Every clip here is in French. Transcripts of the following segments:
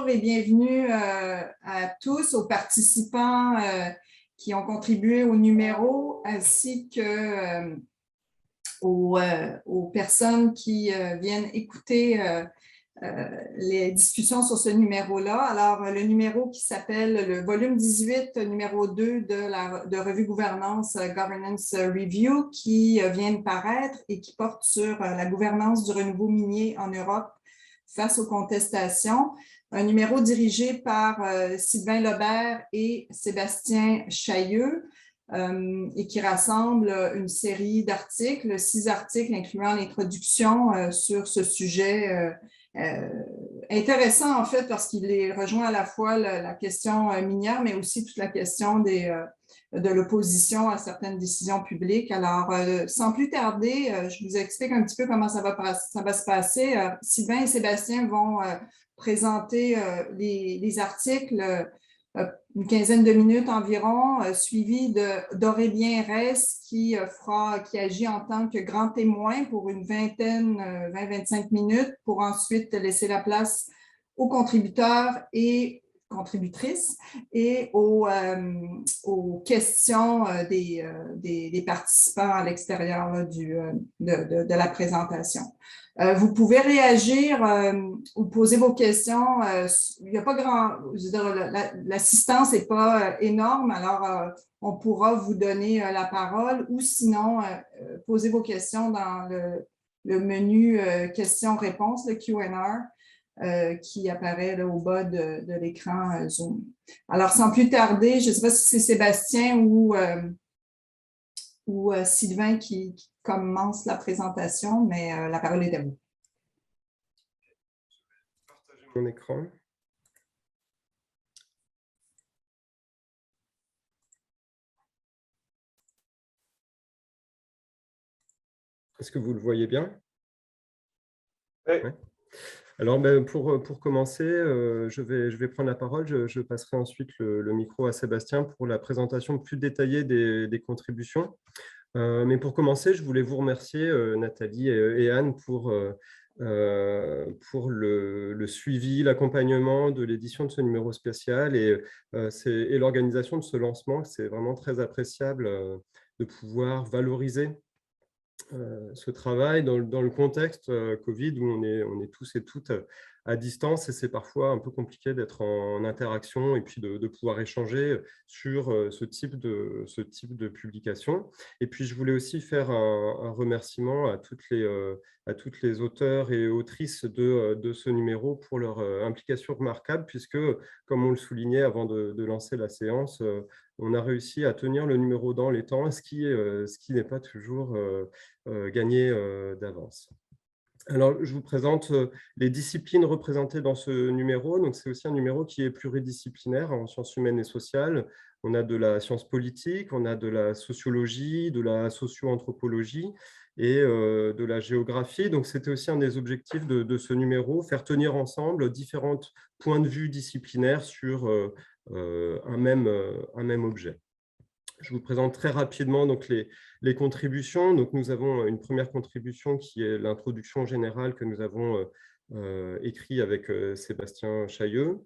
bonjour et bienvenue à tous, aux participants qui ont contribué au numéro, ainsi que aux personnes qui viennent écouter les discussions sur ce numéro-là. Alors, le numéro qui s'appelle le volume 18, numéro 2 de Revue Gouvernance Governance Review, qui vient de paraître et qui porte sur la gouvernance du renouveau minier en Europe face aux contestations. Un numéro dirigé par Sylvain Lebert et Sébastien Chailleux et qui rassemble une série d'articles, 6 articles incluant l'introduction sur ce sujet intéressant en fait parce qu'il rejoint à la fois la question minière mais aussi toute la question de l'opposition à certaines décisions publiques. Alors, sans plus tarder, je vous explique un petit peu comment ça va se passer. Sylvain et Sébastien vont présenter les articles une quinzaine de minutes environ, suivi d'Aurélien Ress qui agit en tant que grand témoin pour une 20-25 minutes pour ensuite laisser la place aux contributeurs et contributrices et aux questions des participants à l'extérieur de la présentation. Vous pouvez réagir ou poser vos questions. Il n'y a pas je veux dire, l'assistance n'est pas énorme, alors on pourra vous donner la parole ou sinon poser vos questions dans le menu questions-réponses, le Q&A. Qui apparaît là, au bas de l'écran Zoom. Alors, sans plus tarder, je ne sais pas si c'est Sébastien ou Sylvain qui commence la présentation, mais la parole est à vous. Je vais partager mon écran. Est-ce que vous le voyez bien? Oui. Ouais. Alors, pour commencer, je vais prendre la parole. Je passerai ensuite le micro à Sébastien pour la présentation plus détaillée des contributions. Mais pour commencer, je voulais vous remercier, Nathalie et Anne, pour le suivi, l'accompagnement de l'édition de ce numéro spécial et l'organisation de ce lancement. C'est vraiment très appréciable de pouvoir valoriser ce travail dans le contexte Covid où on est tous et toutes à distance et c'est parfois un peu compliqué d'être en interaction et puis de pouvoir échanger sur ce type de publication. Et puis, je voulais aussi faire un remerciement à toutes les auteurs et autrices de ce numéro pour leur implication remarquable puisque, comme on le soulignait avant de lancer la séance, on a réussi à tenir le numéro dans les temps, ce qui n'est pas toujours gagné d'avance. Alors, je vous présente les disciplines représentées dans ce numéro. Donc, c'est aussi un numéro qui est pluridisciplinaire en sciences humaines et sociales. On a de la science politique, on a de la sociologie, de la socio-anthropologie et de la géographie. Donc, c'était aussi un des objectifs de ce numéro, faire tenir ensemble différents points de vue disciplinaires sur un même objet. Je vous présente très rapidement donc, les contributions. Donc, nous avons une première contribution qui est l'introduction générale que nous avons écrite avec Sébastien Chailleux.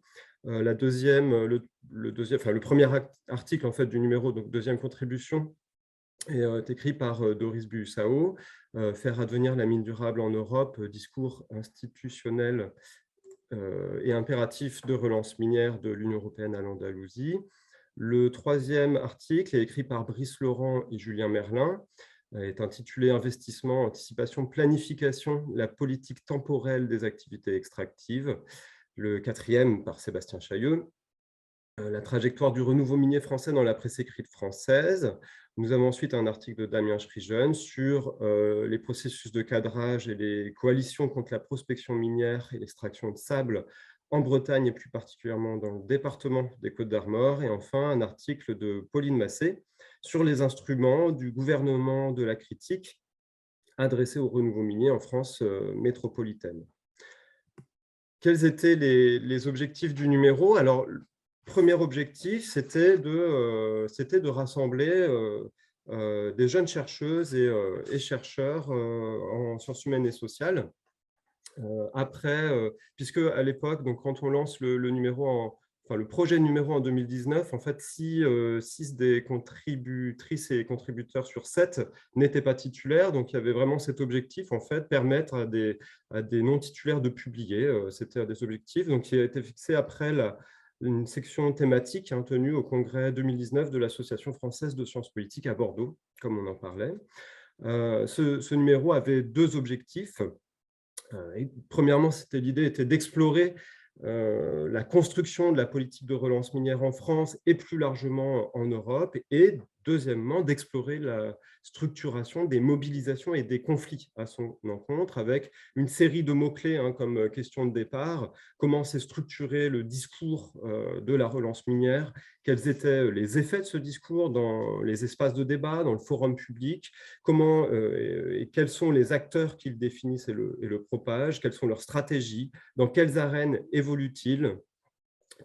La deuxième, le premier article en fait, du numéro, donc deuxième contribution, est écrit par Doris Buhussao, Faire advenir la mine durable en Europe, discours institutionnel et impératif de relance minière de l'Union européenne à l'Andalousie. Le troisième article est écrit par Brice Laurent et Julien Merlin, est intitulé « Investissement, anticipation, planification, la politique temporelle des activités extractives ». Le quatrième par Sébastien Chailleux, la trajectoire du renouveau minier français dans la presse écrite française. Nous avons ensuite un article de Damien Schrijen sur les processus de cadrage et les coalitions contre la prospection minière et l'extraction de sable en Bretagne et plus particulièrement dans le département des Côtes-d'Armor. Et enfin, un article de Pauline Massé sur les instruments du gouvernement de la critique adressés au renouveau minier en France métropolitaine. Quels étaient les objectifs du numéro? Alors, le premier objectif, c'était de rassembler des jeunes chercheuses et chercheurs en sciences humaines et sociales puisque à l'époque, donc quand on lance le numéro le projet numéro en 2019, en fait, 6 des contributrices et contributeurs sur 7 n'étaient pas titulaires. Donc, il y avait vraiment cet objectif, en fait, permettre à des non-titulaires de publier. C'était un des objectifs. Donc, il a été fixé après une section thématique tenue au congrès 2019 de l'Association française de sciences politiques à Bordeaux, comme on en parlait. Ce numéro avait 2 objectifs. Premièrement, l'idée était d'explorer la construction de la politique de relance minière en France et plus largement en Europe, et deuxièmement, d'explorer la structuration des mobilisations et des conflits à son encontre, avec une série de mots-clés comme question de départ: comment s'est structuré le discours de la relance minière, quels étaient les effets de ce discours dans les espaces de débat, dans le forum public, comment et quels sont les acteurs qui le définissent et le propagent, quelles sont leurs stratégies, dans quelles arènes évoluent-ils,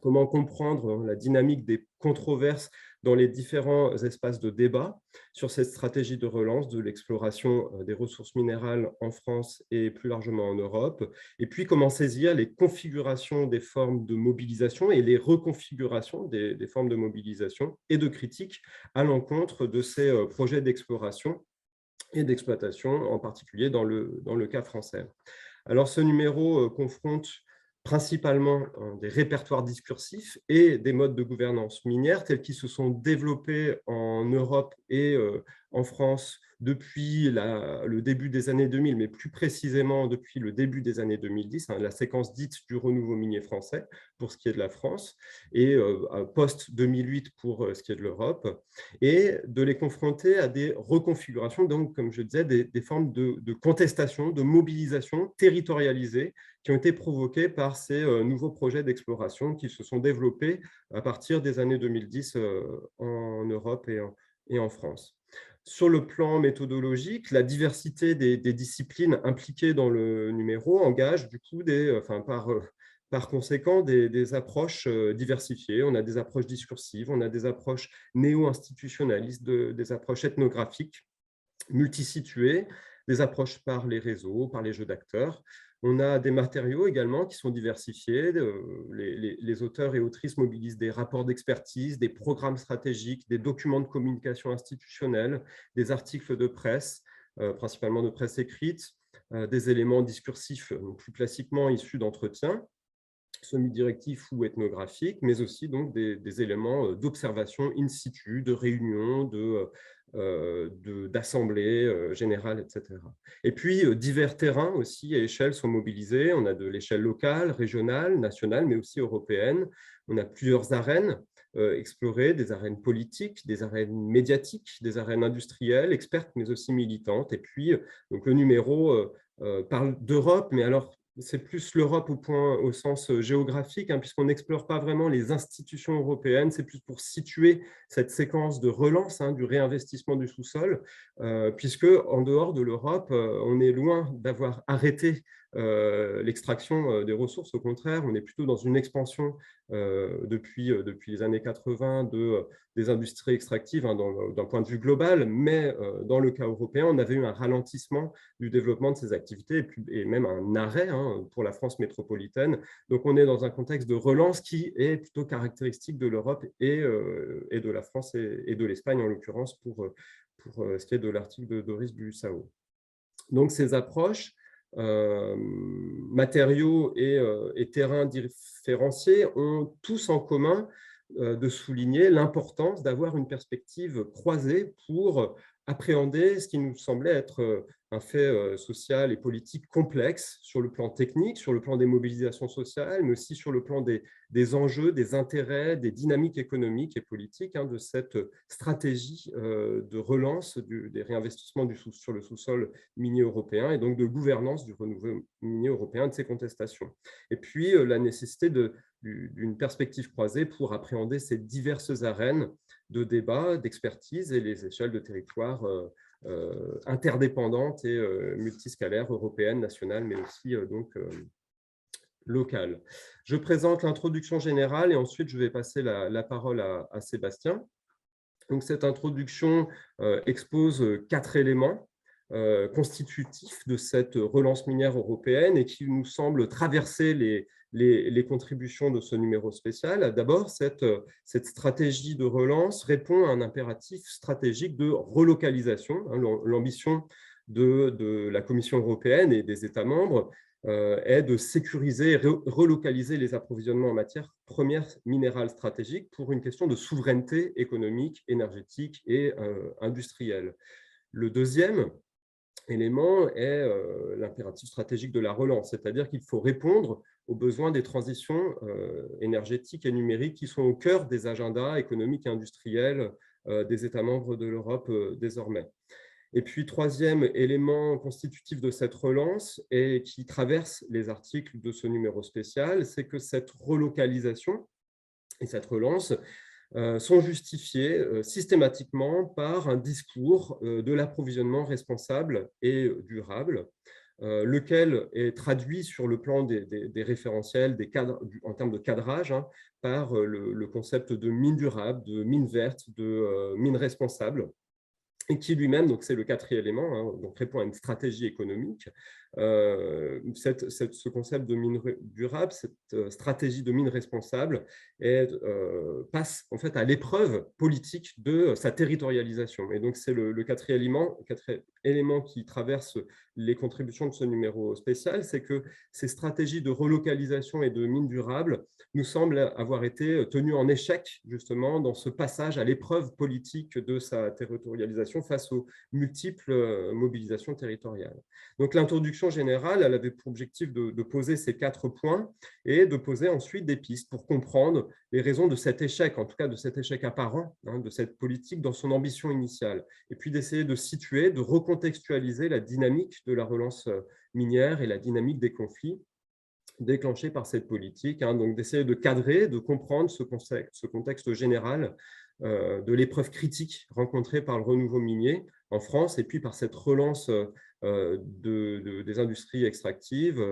comment comprendre la dynamique des controverses dans les différents espaces de débat sur cette stratégie de relance de l'exploration des ressources minérales en France et plus largement en Europe, et puis comment saisir les configurations des formes de mobilisation et les reconfigurations des formes de mobilisation et de critique à l'encontre de ces projets d'exploration et d'exploitation, en particulier dans le cas français. Alors, ce numéro confronte principalement des répertoires discursifs et des modes de gouvernance minière tels qu'ils se sont développés en Europe et en France depuis le début des années 2000, mais plus précisément depuis le début des années 2010, la séquence dite du renouveau minier français pour ce qui est de la France, et post-2008 pour ce qui est de l'Europe, et de les confronter à des reconfigurations, donc, comme je disais, des formes de contestation, de mobilisation territorialisée qui ont été provoquées par ces nouveaux projets d'exploration qui se sont développés à partir des années 2010 en Europe et en France. Sur le plan méthodologique, la diversité des disciplines impliquées dans le numéro engage du coup par conséquent des approches diversifiées. On a des approches discursives, on a des approches néo-institutionnalistes, des approches ethnographiques, multisituées, des approches par les réseaux, par les jeux d'acteurs. On a des matériaux également qui sont diversifiés. Les auteurs et autrices mobilisent des rapports d'expertise, des programmes stratégiques, des documents de communication institutionnelle, des articles de presse, principalement de presse écrite, des éléments discursifs plus classiquement issus d'entretiens, semi-directifs ou ethnographiques, mais aussi donc des éléments d'observation in situ, de réunions, d'assemblées générales, etc. Et puis, divers terrains aussi et échelles sont mobilisés. On a de l'échelle locale, régionale, nationale, mais aussi européenne. On a plusieurs arènes explorées, des arènes politiques, des arènes médiatiques, des arènes industrielles, expertes, mais aussi militantes. Et puis, donc, le numéro parle d'Europe, mais alors, c'est plus l'Europe au sens géographique, puisqu'on n'explore pas vraiment les institutions européennes, c'est plus pour situer cette séquence de relance du réinvestissement du sous-sol, puisque en dehors de l'Europe, on est loin d'avoir arrêté l'extraction des ressources. Au contraire, on est plutôt dans une expansion depuis les années 80 des industries extractives d'un point de vue global, mais dans le cas européen, on avait eu un ralentissement du développement de ces activités et même un arrêt pour la France métropolitaine. Donc, on est dans un contexte de relance qui est plutôt caractéristique de l'Europe et de la France et de l'Espagne, en l'occurrence, pour ce qui est de l'article de Doris Bussao. Donc, ces approches, matériaux et terrains différenciés ont tous en commun de souligner l'importance d'avoir une perspective croisée pour appréhender ce qui nous semblait être un fait social et politique complexe sur le plan technique, sur le plan des mobilisations sociales, mais aussi sur le plan des enjeux, des intérêts, des dynamiques économiques et politiques de cette stratégie de relance des réinvestissements sur le sous-sol minier européen et donc de gouvernance du renouveau minier européen, de ces contestations. Et puis, la nécessité d'une perspective croisée pour appréhender ces diverses arènes de débat, d'expertise et les échelles de territoire interdépendantes et multiscalaires, européennes, nationales, mais aussi locales. Je présente l'introduction générale et ensuite je vais passer la parole à Sébastien. Donc, cette introduction expose 4 éléments constitutifs de cette relance minière européenne et qui nous semble traverser les contributions de ce numéro spécial. D'abord, cette stratégie de relance répond à un impératif stratégique de relocalisation. L'ambition de la Commission européenne et des États membres est de sécuriser et relocaliser les approvisionnements en matières premières minérales stratégiques pour une question de souveraineté économique, énergétique et industrielle. Le deuxième élément est l'impératif stratégique de la relance, c'est-à-dire qu'il faut répondre aux besoins des transitions énergétiques et numériques qui sont au cœur des agendas économiques et industriels des États membres de l'Europe désormais. Et puis, troisième élément constitutif de cette relance et qui traverse les articles de ce numéro spécial, c'est que cette relocalisation et cette relance sont justifiées systématiquement par un discours de l'approvisionnement responsable et durable, lequel est traduit sur le plan des référentiels, des cadres, en termes de cadrage, par le concept de mine durable, de mine verte, de mine responsable, et qui lui-même, donc c'est le quatrième élément, donc répond à une stratégie économique. Ce concept de mine durable, cette stratégie de mine responsable passe en fait à l'épreuve politique de sa territorialisation. Et donc c'est le quatrième élément qui traverse les contributions de ce numéro spécial, c'est que ces stratégies de relocalisation et de mine durable nous semblent avoir été tenues en échec justement dans ce passage à l'épreuve politique de sa territorialisation face aux multiples mobilisations territoriales. Donc l'introduction générale, elle avait pour objectif de poser ces 4 points et de poser ensuite des pistes pour comprendre les raisons de cet échec, en tout cas de cet échec apparent de cette politique dans son ambition initiale, et puis d'essayer de situer, de recontextualiser la dynamique de la relance minière et la dynamique des conflits déclenchés par cette politique, donc d'essayer de cadrer, de comprendre ce contexte général de l'épreuve critique rencontrée par le renouveau minier en France et puis par cette relance des industries extractives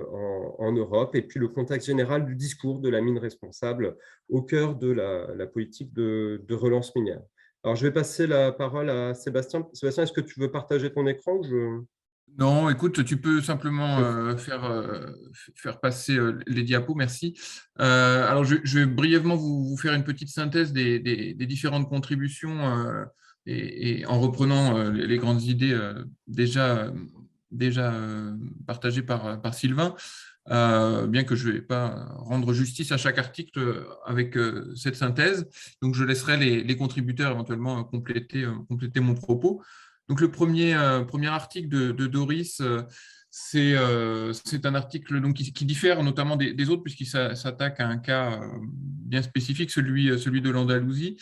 en Europe et puis le contexte général du discours de la mine responsable au cœur de la politique de relance minière. Alors, je vais passer la parole à Sébastien. Sébastien, est-ce que tu veux partager ton écran ou Non, écoute, tu peux simplement faire passer les diapos, merci. Alors, je vais brièvement vous faire une petite synthèse des différentes contributions et en reprenant les grandes idées déjà partagées par Sylvain, bien que je ne vais pas rendre justice à chaque article avec cette synthèse. Donc, je laisserai les contributeurs éventuellement compléter mon propos. Donc, le premier article de Doris, c'est un article donc, qui diffère notamment des autres puisqu'il s'attaque à un cas bien spécifique, celui de l'Andalousie,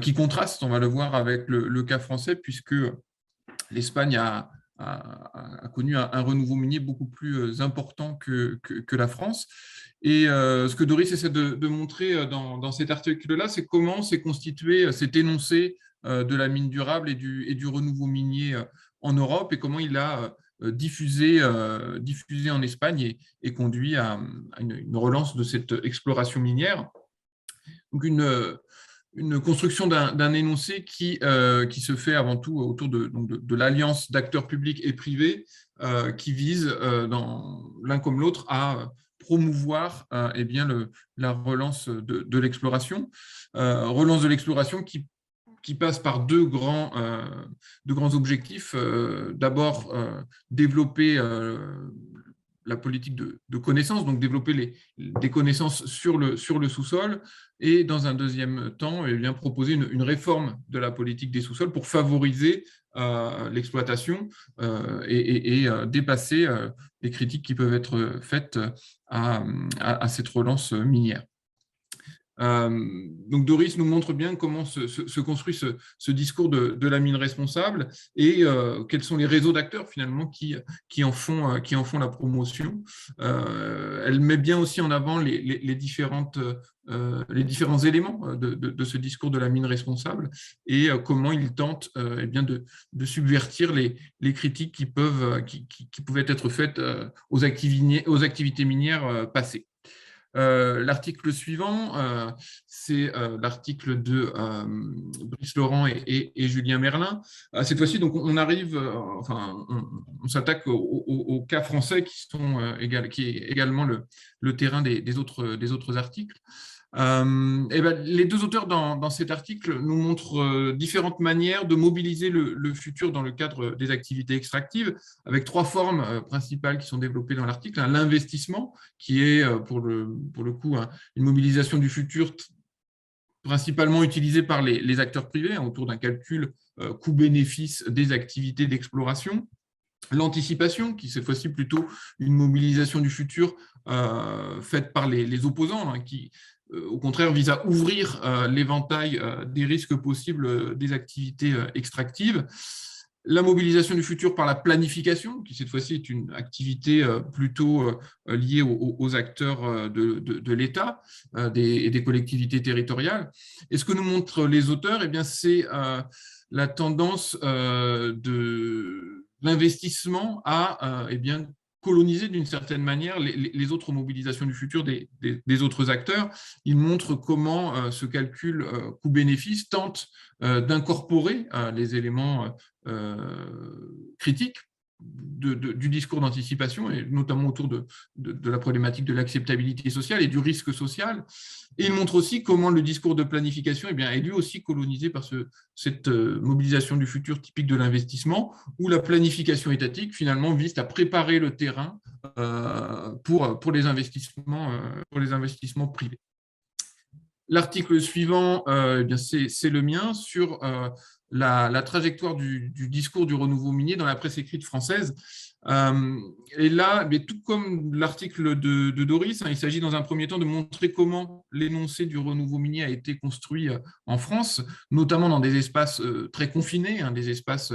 qui contraste, on va le voir, avec le cas français puisque l'Espagne a connu un renouveau minier beaucoup plus important que la France. Et ce que Doris essaie de montrer dans cet article-là, c'est comment s'est constitué cet énoncé de la mine durable et du renouveau minier en Europe et comment il a diffusé en Espagne et conduit à une relance de cette exploration minière. Donc une construction d'un énoncé qui se fait avant tout autour de l'alliance d'acteurs publics et privés qui vise, l'un comme l'autre, à promouvoir la relance de l'exploration. Relance de l'exploration qui passe par deux grands objectifs. D'abord, développer la politique de connaissances, donc développer des connaissances sur le sous-sol, et dans un deuxième temps, proposer une réforme de la politique des sous-sols pour favoriser l'exploitation et dépasser les critiques qui peuvent être faites à cette relance minière. Donc Doris nous montre bien comment se construit ce discours de la mine responsable et quels sont les réseaux d'acteurs finalement qui en font la promotion. Elle met bien aussi en avant les différents éléments de ce discours de la mine responsable et comment il tente de subvertir les critiques qui pouvaient être faites aux activités minières passées. L'article suivant, c'est l'article de Brice Laurent et Julien Merlin. Cette fois-ci, donc, on arrive, on s'attaque aux cas français qui est également le terrain des autres articles. Les deux auteurs dans cet article nous montrent différentes manières de mobiliser le futur dans le cadre des activités extractives, avec trois formes principales qui sont développées dans l'article. L'investissement, qui est pour le coup une mobilisation du futur principalement utilisée par les acteurs privés autour d'un calcul coût-bénéfice des activités d'exploration. L'anticipation, qui cette fois-ci plutôt une mobilisation du futur faite par les opposants, qui au contraire vise à ouvrir l'éventail des risques possibles des activités extractives. La mobilisation du futur par la planification, qui cette fois-ci est une activité plutôt liée aux acteurs de l'État et des collectivités territoriales. Et ce que nous montrent les auteurs, c'est la tendance de l'investissement à coloniser d'une certaine manière les autres mobilisations du futur des autres acteurs. Ils montrent comment ce calcul coût-bénéfice tente d'incorporer les éléments critiques du discours d'anticipation, et notamment autour de la problématique de l'acceptabilité sociale et du risque social. Et il montre aussi comment le discours de planification est lui aussi colonisé par cette mobilisation du futur typique de l'investissement, où la planification étatique finalement vise à préparer le terrain pour les investissements privés. L'article suivant, c'est le mien sur la trajectoire du discours du renouveau minier dans la presse écrite française. Et là, tout comme l'article de Doris, il s'agit dans un premier temps de montrer comment l'énoncé du renouveau minier a été construit en France, notamment dans des espaces très confinés, des espaces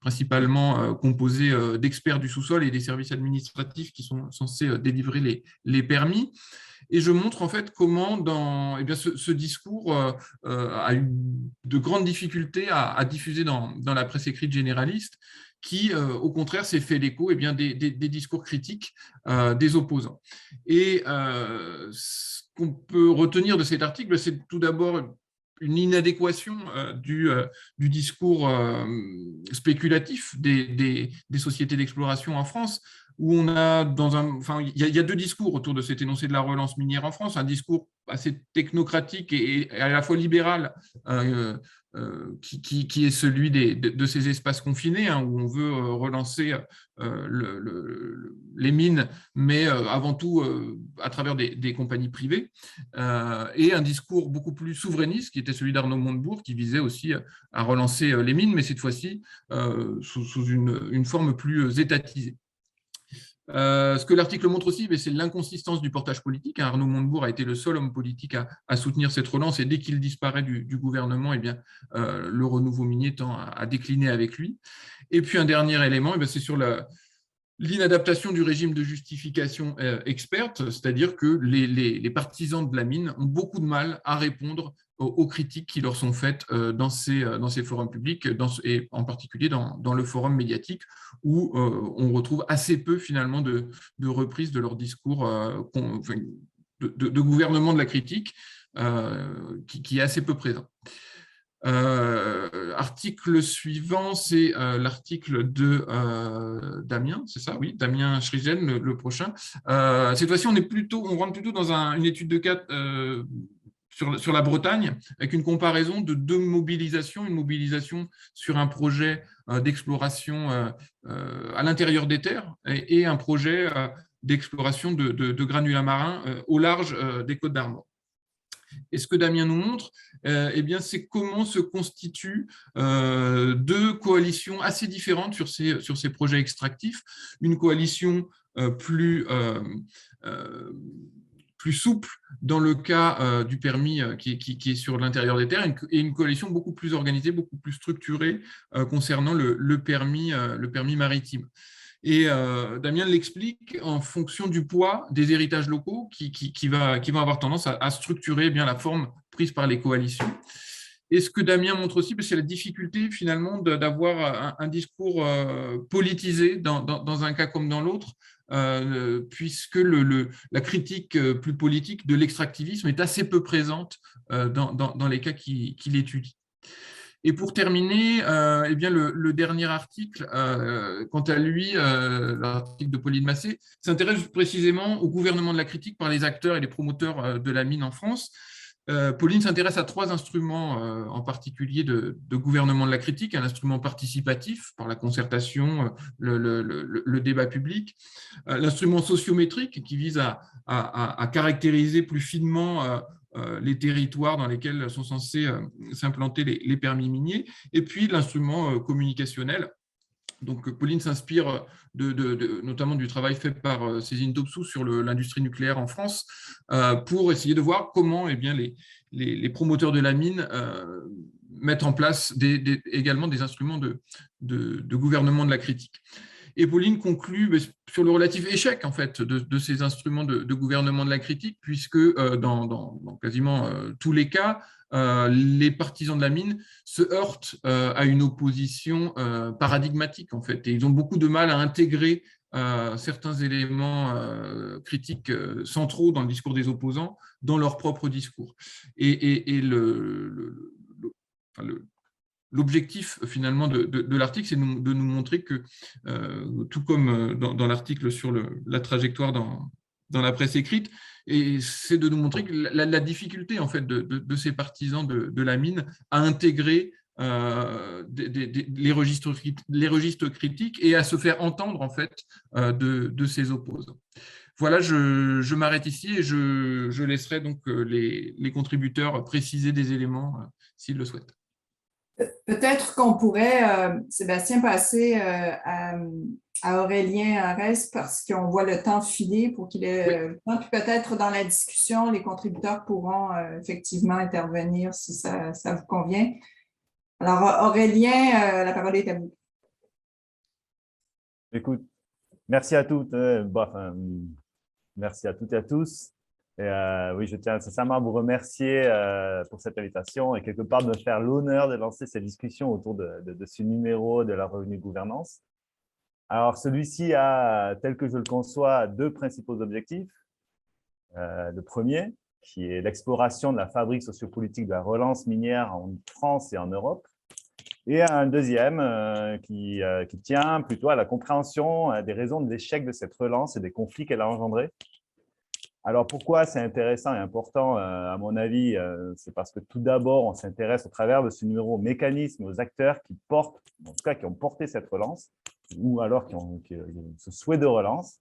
principalement composés d'experts du sous-sol et des services administratifs qui sont censés délivrer les permis. Et je montre en fait comment ce discours a eu de grandes difficultés à diffuser dans la presse écrite généraliste, qui, au contraire, s'est fait l'écho des discours critiques des opposants. Et ce qu'on peut retenir de cet article, c'est tout d'abord une inadéquation du discours spéculatif des sociétés d'exploration en France, où on a il y a deux discours autour de cet énoncé de la relance minière en France, un discours assez technocratique et à la fois libéral, qui est celui de ces espaces confinés, où on veut relancer les mines, mais avant tout à travers des compagnies privées, et un discours beaucoup plus souverainiste, qui était celui d'Arnaud Montebourg, qui visait aussi à relancer les mines, mais cette fois-ci sous une forme plus étatisée. Ce que l'article montre aussi, c'est l'inconsistance du portage politique. Arnaud Montebourg a été le seul homme politique à soutenir cette relance, et dès qu'il disparaît du gouvernement, le renouveau minier tend à décliner avec lui. Et puis un dernier élément, c'est sur l'inadaptation du régime de justification experte, c'est-à-dire que les partisans de la mine ont beaucoup de mal à répondre aux critiques qui leur sont faites dans ces forums publics, et en particulier dans le forum médiatique, où on retrouve assez peu finalement de reprises de leur discours de gouvernement de la critique, qui est assez peu présent. Article suivant, c'est l'article de Damien, c'est ça, oui, Damien Schrijen, le prochain. Cette fois-ci, on rentre plutôt dans une étude de cas sur la Bretagne, avec une comparaison de deux mobilisations, une mobilisation sur un projet d'exploration à l'intérieur des terres et un projet d'exploration de granulats marins au large des Côtes d'Armor. Et ce que Damien nous montre, c'est comment se constituent deux coalitions assez différentes sur ces projets extractifs. Une coalition plus souple dans le cas du permis qui est sur l'intérieur des terres, et une coalition beaucoup plus organisée, beaucoup plus structurée concernant le permis maritime. Et Damien l'explique en fonction du poids des héritages locaux qui va avoir tendance à structurer la forme prise par les coalitions. Et ce que Damien montre aussi, c'est la difficulté finalement d'avoir un discours politisé dans un cas comme dans l'autre, puisque la critique plus politique de l'extractivisme est assez peu présente dans les cas qu'il étudie. Et pour terminer, eh bien le dernier article, quant à lui, l'article de Pauline Massé, s'intéresse précisément au gouvernement de la critique par les acteurs et les promoteurs de la mine en France. Pauline s'intéresse à 3 instruments en particulier de gouvernement de la critique: un instrument participatif par la concertation, le débat public, l'instrument sociométrique qui vise à caractériser plus finement les territoires dans lesquels sont censés s'implanter les permis miniers, et puis l'instrument communicationnel. Donc, Pauline s'inspire notamment du travail fait par Cécile Topsou sur l'industrie nucléaire en France pour essayer de voir comment les promoteurs de la mine mettent en place également des instruments de gouvernement de la critique. Et Pauline conclut sur le relatif échec en fait, de ces instruments de gouvernement de la critique, puisque dans quasiment tous les cas, les partisans de la mine se heurtent à une opposition paradigmatique, en fait, et ils ont beaucoup de mal à intégrer certains éléments critiques centraux dans le discours des opposants dans leur propre discours. Et l'objectif finalement de l'article, c'est de nous montrer que, tout comme dans l'article sur la trajectoire dans la presse écrite, et c'est de nous montrer que la difficulté en fait de ces partisans de la mine à intégrer les registres critiques et à se faire entendre en fait de ces opposants. Voilà, je m'arrête ici et je laisserai donc les contributeurs préciser des éléments s'ils le souhaitent. Peut-être qu'on pourrait, Sébastien, passer à Aurélien Arès parce qu'on voit le temps filer pour qu'il ait le temps. Puis peut-être dans la discussion, les contributeurs pourront effectivement intervenir si ça vous convient. Alors, Aurélien, la parole est à vous. Écoute, merci à toutes. Merci à toutes et à tous. Et oui, je tiens sincèrement à vous remercier pour cette invitation et quelque part de me faire l'honneur de lancer cette discussion autour de ce numéro de la revenu gouvernance. Alors, celui-ci a, tel que je le conçois, 2 principaux objectifs. Le premier, qui est l'exploration de la fabrique sociopolitique de la relance minière en France et en Europe. Et un deuxième qui tient plutôt à la compréhension des raisons de l'échec de cette relance et des conflits qu'elle a engendrés. Alors, pourquoi c'est intéressant et important, à mon avis, c'est parce que tout d'abord, on s'intéresse au travers de ce numéro aux mécanismes, aux acteurs qui portent, en tout cas qui ont porté cette relance, ou alors qui ont ce souhait de relance,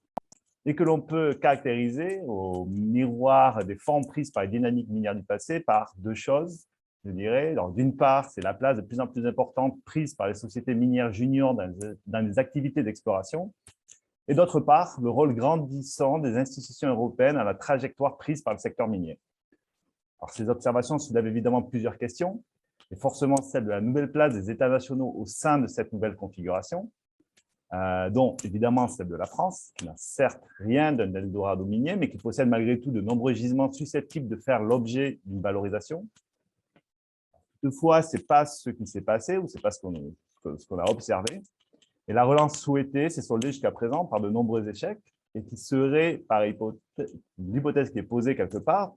et que l'on peut caractériser au miroir des formes prises par les dynamiques minières du passé par 2 choses, je dirais. D'une part, c'est la place de plus en plus importante prise par les sociétés minières juniors dans les activités d'exploration. Et d'autre part, le rôle grandissant des institutions européennes à la trajectoire prise par le secteur minier. Alors, ces observations soulèvent évidemment plusieurs questions, et forcément celle de la nouvelle place des États nationaux au sein de cette nouvelle configuration, dont évidemment celle de la France, qui n'a certes rien d'un Eldorado minier, mais qui possède malgré tout de nombreux gisements susceptibles de faire l'objet d'une valorisation. Toutefois, ce n'est pas ce qui s'est passé, ou ce n'est pas ce qu'on a observé. Et la relance souhaitée s'est soldée jusqu'à présent par de nombreux échecs et qui serait, par l'hypothèse qui est posée quelque part,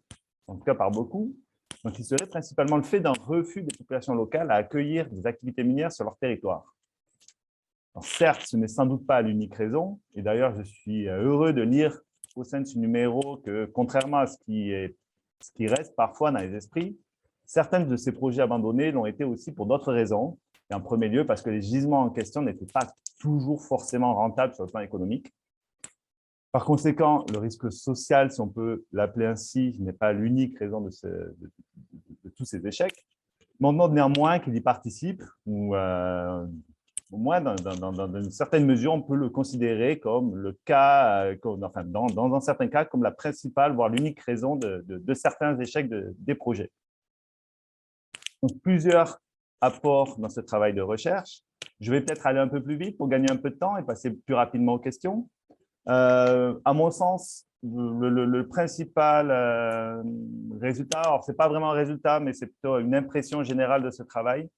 en tout cas par beaucoup, donc qui serait principalement le fait d'un refus des populations locales à accueillir des activités minières sur leur territoire. Alors, certes, ce n'est sans doute pas l'unique raison, et d'ailleurs, je suis heureux de lire au sein de ce numéro que, contrairement à ce qui reste parfois dans les esprits, certains de ces projets abandonnés l'ont été aussi pour d'autres raisons. Et en premier lieu, parce que les gisements en question n'étaient pas toujours forcément rentables sur le plan économique. Par conséquent, le risque social, si on peut l'appeler ainsi, n'est pas l'unique raison de tous ces échecs. Mais on demande néanmoins qu'il y participe, ou au moins dans une certaine mesure, on peut le considérer comme le cas, enfin, dans un certain cas, comme la principale, voire l'unique raison de certains échecs des projets. Donc, plusieurs apports dans ce travail de recherche. Je vais peut-être aller un peu plus vite pour gagner un peu de temps et passer plus rapidement aux questions. À mon sens, le principal résultat, alors ce n'est pas vraiment un résultat, mais c'est plutôt une impression générale de ce travail.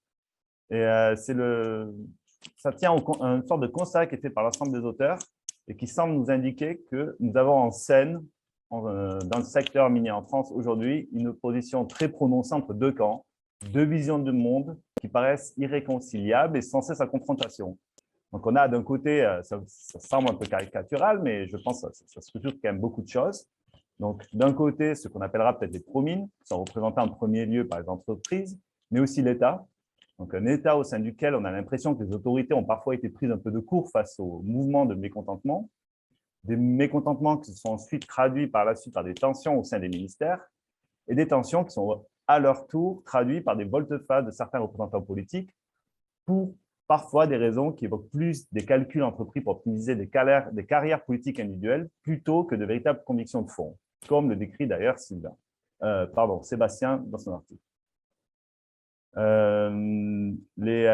Et ça tient à une sorte de constat qui est fait par l'ensemble des auteurs, et qui semble nous indiquer que nous avons en scène, dans le secteur minier en France aujourd'hui, une opposition très prononcée entre deux camps, deux visions du monde qui paraissent irréconciliables et sans cesse en confrontation. Donc, on a d'un côté, ça semble un peu caricatural, mais je pense que ça structure quand même beaucoup de choses. Donc, d'un côté, ce qu'on appellera peut-être les promines, qui sont représentés en premier lieu par les entreprises, mais aussi l'État. Donc, un État au sein duquel on a l'impression que les autorités ont parfois été prises un peu de court face au mouvement de mécontentement, des mécontentements qui sont ensuite traduits par la suite par des tensions au sein des ministères et des tensions qui sont à leur tour traduites par des volte-face de certains représentants politiques pour parfois des raisons qui évoquent plus des calculs entrepris pour optimiser des carrières politiques individuelles plutôt que de véritables convictions de fond, comme le décrit d'ailleurs Sébastien dans son article. Le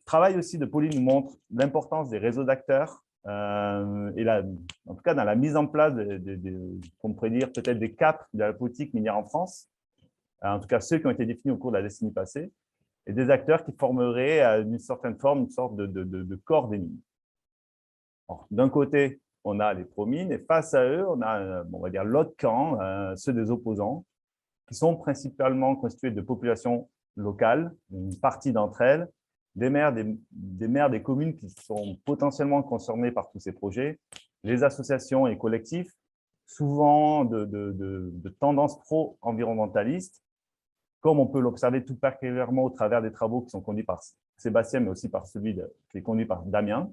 travail aussi de Pauline nous montre l'importance des réseaux d'acteurs et en tout cas dans la mise en place, on pourrait dire peut-être des caps de la politique minière en France, en tout cas ceux qui ont été définis au cours de la décennie passée, et des acteurs qui formeraient d'une certaine forme une sorte de corps des mines. D'un côté, on a les pro-mines et face à eux, on a, on va dire, l'autre camp, ceux des opposants, qui sont principalement constitués de populations locales, une partie d'entre elles, des maires des communes qui sont potentiellement concernés par tous ces projets, les associations et collectifs, souvent de tendances pro-environnementalistes, comme on peut l'observer tout particulièrement au travers des travaux qui sont conduits par Sébastien, mais aussi par celui qui est conduit par Damien.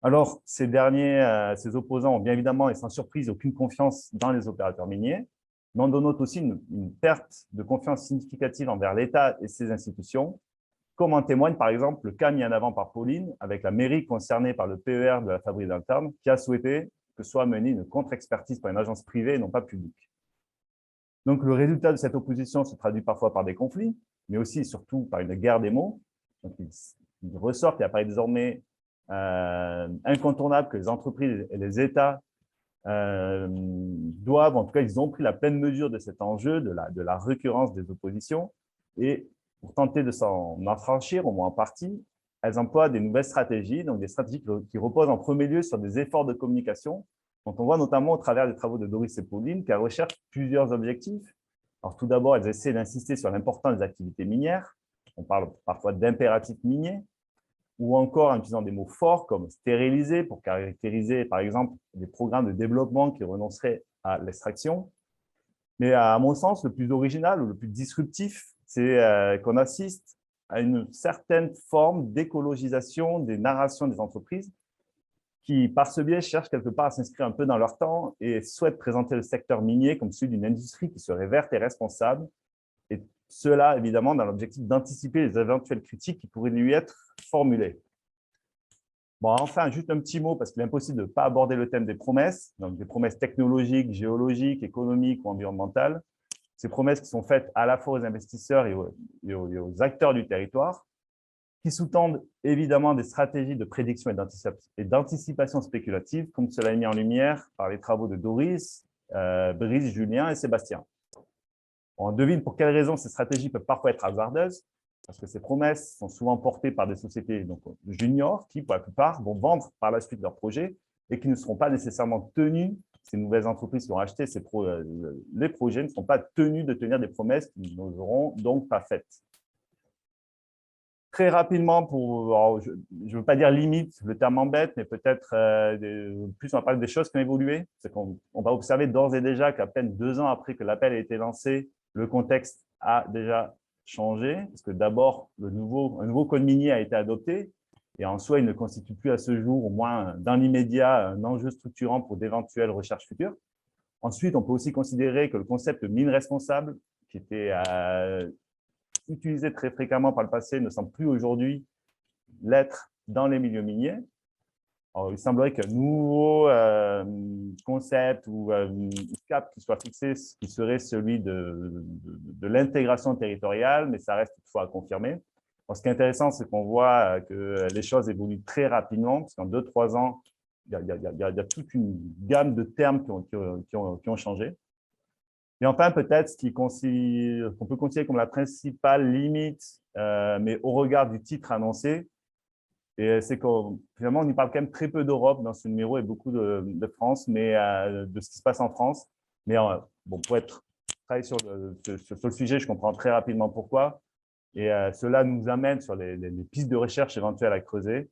Alors, ces derniers, ces opposants ont bien évidemment et sans surprise aucune confiance dans les opérateurs miniers, mais on note aussi une perte de confiance significative envers l'État et ses institutions, comme en témoigne par exemple le cas mis en avant par Pauline avec la mairie concernée par le PER de la Fabrique d'Alterne qui a souhaité que soit menée une contre-expertise par une agence privée et non pas publique. Donc, le résultat de cette opposition se traduit parfois par des conflits, mais aussi et surtout par une guerre des mots. Donc, il ressort qu'il apparaît désormais incontournable que les entreprises et les États doivent, en tout cas, ils ont pris la pleine mesure de cet enjeu, de la récurrence des oppositions. Et pour tenter de s'en affranchir, au moins en partie, elles emploient des nouvelles stratégies, donc des stratégies qui reposent en premier lieu sur des efforts de communication, dont on voit notamment au travers des travaux de Doris et Pauline, qu'elles recherchent plusieurs objectifs. Alors, tout d'abord, elles essaient d'insister sur l'importance des activités minières. On parle parfois d'impératifs miniers, ou encore en utilisant des mots forts comme stériliser pour caractériser, par exemple, des programmes de développement qui renonceraient à l'extraction. Mais à mon sens, le plus original ou le plus disruptif, c'est qu'on assiste à une certaine forme d'écologisation des narrations des entreprises qui, par ce biais, cherchent quelque part à s'inscrire un peu dans leur temps et souhaitent présenter le secteur minier comme celui d'une industrie qui serait verte et responsable. Et cela, évidemment, dans l'objectif d'anticiper les éventuelles critiques qui pourraient lui être formulées. Bon, enfin, juste un petit mot, parce qu'il est impossible de ne pas aborder le thème des promesses, donc des promesses technologiques, géologiques, économiques ou environnementales. Ces promesses qui sont faites à la fois aux investisseurs et aux acteurs du territoire, qui sous-tendent évidemment des stratégies de prédiction et d'anticipation spéculative, comme cela est mis en lumière par les travaux de Doris, Brice, Julien et Sébastien. On devine pour quelles raisons ces stratégies peuvent parfois être hasardeuses, parce que ces promesses sont souvent portées par des sociétés juniors qui, pour la plupart, vont vendre par la suite leurs projets et qui ne seront pas nécessairement tenus. Ces nouvelles entreprises qui ont acheté les projets ne sont pas tenus de tenir des promesses qu'ils n'auront donc pas faites. Très rapidement, je ne veux pas dire limite, le terme m'embête, mais peut-être plus on va parler des choses qui ont évolué. C'est qu'on va observer d'ores et déjà qu'à peine 2 ans après que l'appel a été lancé, le contexte a déjà changé, parce que d'abord, un nouveau code minier a été adopté, et en soi, il ne constitue plus à ce jour, au moins dans l'immédiat, un enjeu structurant pour d'éventuelles recherches futures. Ensuite, on peut aussi considérer que le concept de mine responsable, qui était utilisé très fréquemment par le passé, ne semble plus aujourd'hui l'être dans les milieux miniers. Alors, il semblerait qu'un nouveau concept ou cap qui soit fixé, qui serait celui de l'intégration territoriale, mais ça reste toutefois à confirmer. Alors, ce qui est intéressant, c'est qu'on voit que les choses évoluent très rapidement, parce qu'en 2-3 ans, il y a toute une gamme de termes qui ont changé. Et enfin, peut-être ce qu'on peut considérer comme la principale limite, mais au regard du titre annoncé, Et c'est qu'on finalement, on y parle quand même très peu d'Europe dans ce numéro et beaucoup de France, mais de ce qui se passe en France. Mais bon, pour travailler sur le sujet, je comprends très rapidement pourquoi. Et cela nous amène sur les pistes de recherche éventuelles à creuser.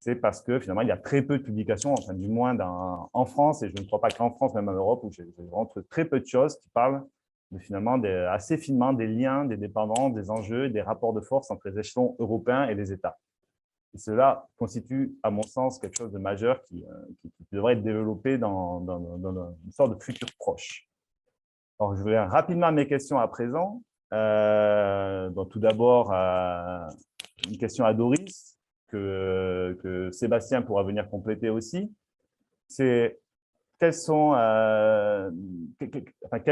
C'est parce que finalement, il y a très peu de publications, enfin du moins en France, et je ne crois pas qu'en France, même en Europe, où j'ai rencontré très peu de choses qui parlent finalement assez finement des liens, des dépendances, des enjeux, des rapports de force entre les échelons européens et les États. Et cela constitue, à mon sens, quelque chose de majeur qui devrait être développé dans une sorte de futur proche. Alors, je vais rapidement à mes questions à présent. Donc, tout d'abord, une question à Doris, que Sébastien pourra venir compléter aussi. C'est quel